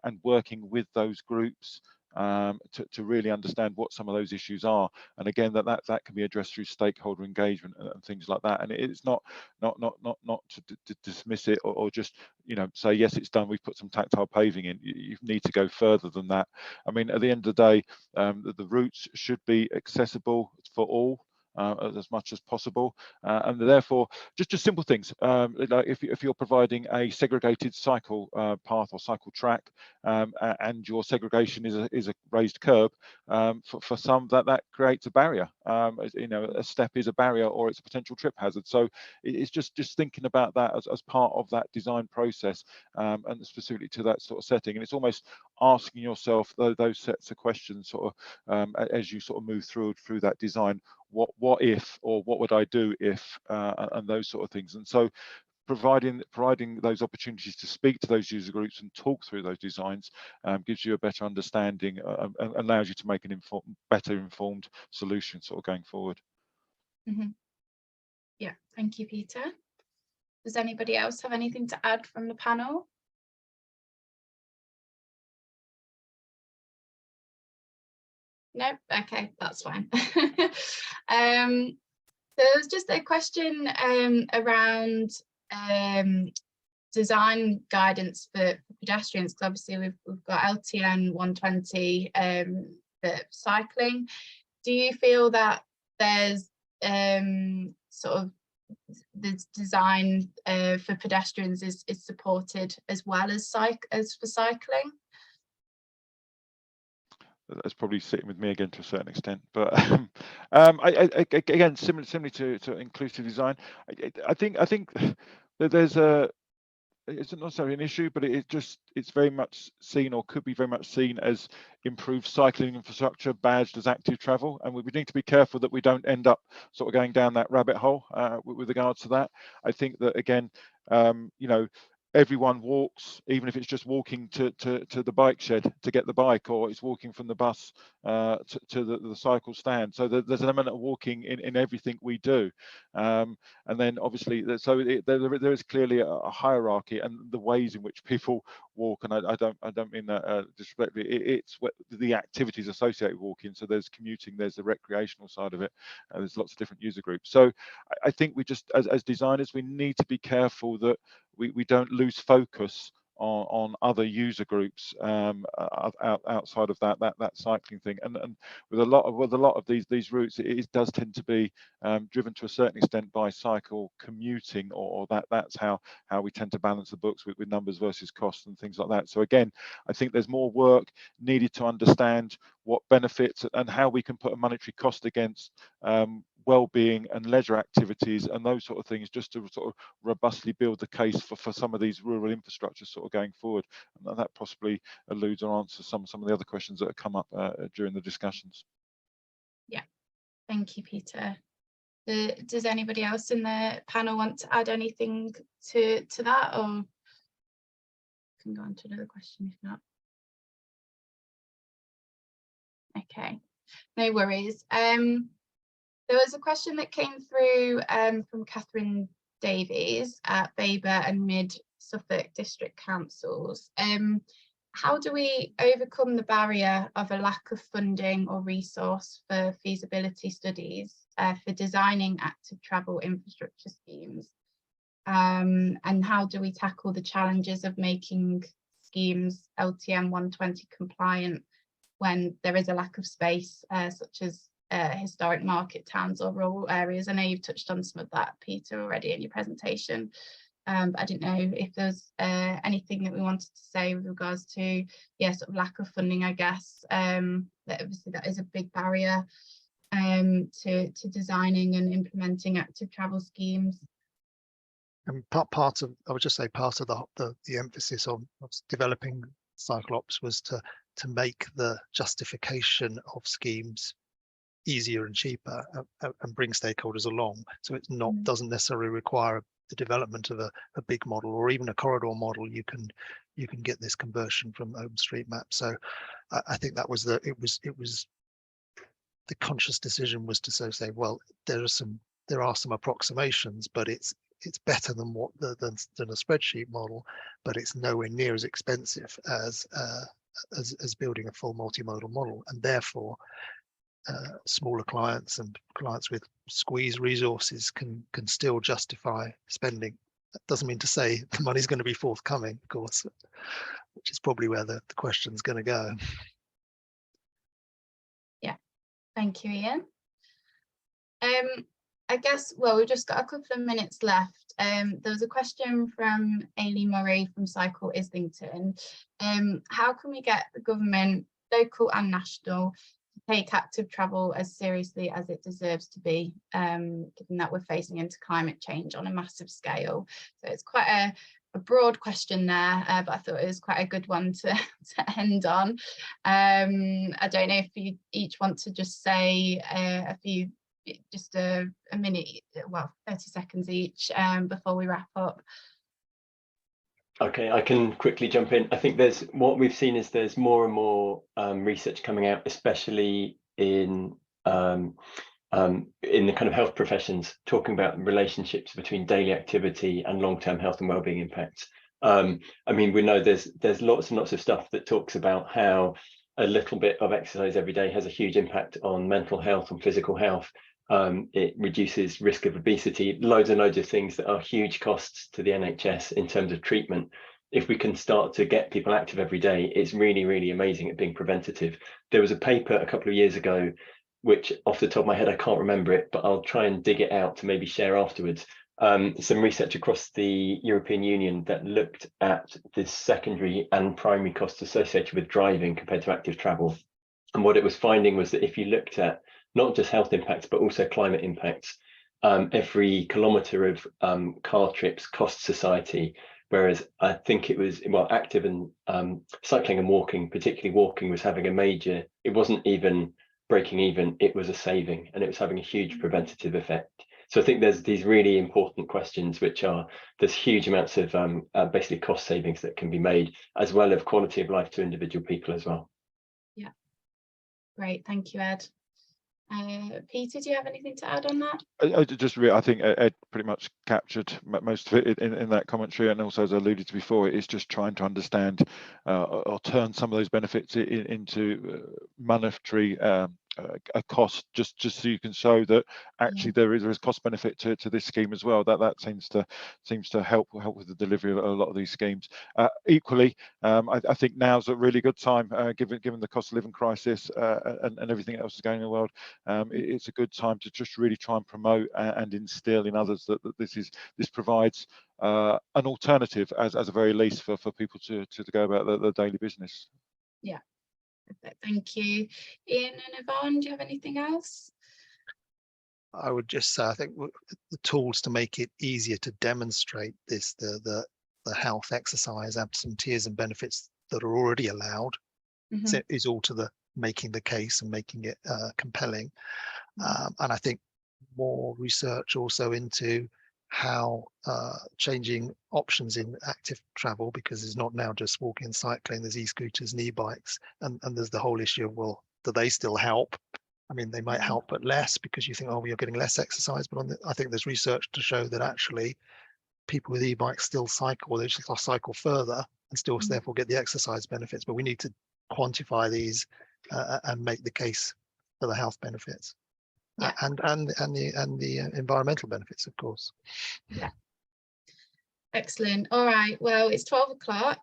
and working with those groups to really understand what some of those issues are, and again that can be addressed through stakeholder engagement and things like that. And it's not to dismiss it or just, you know, say yes, it's done, we've put some tactile paving in. You need to go further than that. I mean, at the end of the day, the routes should be accessible for all, as much as possible, and therefore just simple things, like if you're providing a segregated cycle path or cycle track, and your segregation is a raised curb, for some that creates a barrier. You know, a step is a barrier or it's a potential trip hazard. So it's just thinking about that as part of that design process, and specifically to that sort of setting. And it's almost asking yourself those sets of questions sort of as you sort of move through that design. What if, or what would I do if, and those sort of things. And so providing those opportunities to speak to those user groups and talk through those designs gives you a better understanding and allows you to make an better informed solution sort of going forward. Yeah, thank you, Peter. Does anybody else have anything to add from the panel? No, okay, that's fine. So there's just a question around design guidance for pedestrians, because obviously we've got LTN 120 for cycling. Do you feel that there's sort of the design for pedestrians is supported as well as for cycling? That's probably sitting with me again to a certain extent, but again, similarly to inclusive design, I think that there's it's not necessarily an issue, but it's very much seen, or could be very much seen, as improved cycling infrastructure badged as active travel, and we need to be careful that we don't end up sort of going down that rabbit hole with regards to that. I think that again, you know, everyone walks, even if it's just walking to the bike shed to get the bike, or it's walking from the bus to the cycle stand. So there's an element of walking in everything we do, and then obviously there is clearly a hierarchy and the ways in which people walk, and I don't mean that disrespectfully. It's the activities associated with walking. So there's commuting, there's the recreational side of it, there's lots of different user groups. So I think we just, as designers, we need to be careful that we don't lose focus on other user groups outside of that cycling thing. And with a lot of these routes, it does tend to be driven to a certain extent by cycle commuting, or that's how we tend to balance the books with numbers versus costs and things like that. So again, I think there's more work needed to understand what benefits and how we can put a monetary cost against well-being and leisure activities and those sort of things, just to sort of robustly build the case for some of these rural infrastructures sort of going forward. And that possibly alludes or answers some of the other questions that have come up during the discussions. Yeah, thank you, Peter. Does anybody else in the panel want to add anything to that, or can go on to another question if not? Okay, no worries. There was a question that came through from Catherine Davies at Baber and Mid Suffolk District Councils. How do we overcome the barrier of a lack of funding or resource for feasibility studies for designing active travel infrastructure schemes? And how do we tackle the challenges of making schemes LTM 120 compliant when there is a lack of space, such as historic market towns or rural areas? I know you've touched on some of that, Peter, already in your presentation. But I didn't know if there's anything that we wanted to say with regards to, sort of lack of funding, I guess. That obviously that is a big barrier to designing and implementing active travel schemes. And part of, I would just say, part of the emphasis of developing Cyclops was to make the justification of schemes easier and cheaper and bring stakeholders along. So it's not doesn't necessarily require the development of a big model or even a corridor model. You can get this conversion from OpenStreetMap. So I think that was the conscious decision was to say, well, there are some approximations, but it's better than than a spreadsheet model, but it's nowhere near as expensive as building a full multimodal model, and therefore smaller clients and clients with squeezed resources can still justify spending. That doesn't mean to say the money's going to be forthcoming, of course, which is probably where the question's going to go. Yeah, thank you, Ian. I guess, well, we've just got a couple of minutes left. There was a question from Ailey Murray from Cycle Islington. How can we get the government, local and national, to take active travel as seriously as it deserves to be, given that we're facing into climate change on a massive scale? So it's quite a broad question there, but I thought it was quite a good one to end on. I don't know if you each want to just say just a minute, well, 30 seconds each before we wrap up. Okay, I can quickly jump in. I think what we've seen is there's more and more research coming out, especially in the kind of health professions, talking about relationships between daily activity and long-term health and wellbeing impacts. I mean, we know there's lots and lots of stuff that talks about how a little bit of exercise every day has a huge impact on mental health and physical health. It reduces risk of obesity, loads and loads of things that are huge costs to the NHS in terms of treatment. If we can start to get people active every day, it's really, really amazing at being preventative. There was a paper a couple of years ago, which off the top of my head, I can't remember it, but I'll try and dig it out to maybe share afterwards. Some research across the European Union that looked at the secondary and primary costs associated with driving compared to active travel. And what it was finding was that if you looked at not just health impacts, but also climate impacts, every kilometre of car trips costs society. Whereas I think it was, well, active and cycling and walking, particularly walking, was having a major, it wasn't even breaking even, it was a saving, and it was having a huge preventative effect. So I think there's these really important questions, which are, there's huge amounts of basically cost savings that can be made, as well as quality of life to individual people as well. Yeah, great, thank you, Ed. Peter, do you have anything to add on that? I think Ed pretty much captured most of it in that commentary, and also, as I alluded to before, it's just trying to understand or turn some of those benefits into monetary a cost, just so you can show that actually there is cost benefit to this scheme as well. That seems to help with the delivery of a lot of these schemes. Equally, I think now's a really good time, given the cost of living crisis and everything else is going in the world. It's a good time to just really try and promote and instill in others that this provides an alternative, as a very least, for people to go about their daily business. Yeah. Thank you. Ian and Yvonne, do you have anything else? I would just say, I think the tools to make it easier to demonstrate this, the health, exercise, absenteeism benefits that are already allowed, so is all to the making the case and making it compelling. And I think more research also into how changing options in active travel, because it's not now just walking and cycling, there's e-scooters and e-bikes, and there's the whole issue of, well, do they still help I mean, they might help, but less, because you think, oh, you're getting less exercise. But I think there's research to show that actually people with e-bikes still cycle, they just cycle further and still therefore get the exercise benefits. But we need to quantify these and make the case for the health benefits. Yeah. And the environmental benefits, of course. Yeah. Excellent. All right. Well, it's 12 o'clock.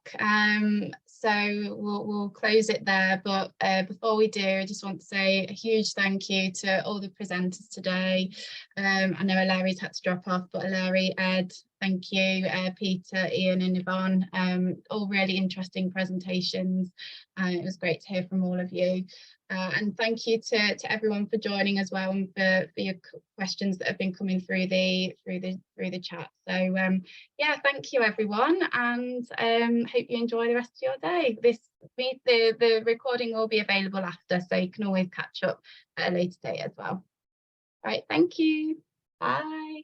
So we'll close it there. But before we do, I just want to say a huge thank you to all the presenters today. I know Eleri's had to drop off, but Eleri, Ed, thank you, Peter, Ian and Yvonne. All really interesting presentations. It was great to hear from all of you. And thank you to everyone for joining as well, and for your questions that have been coming through the chat. So yeah, thank you everyone, and hope you enjoy the rest of your day. The recording will be available after, so you can always catch up at a later date as well. Right, thank you. Bye.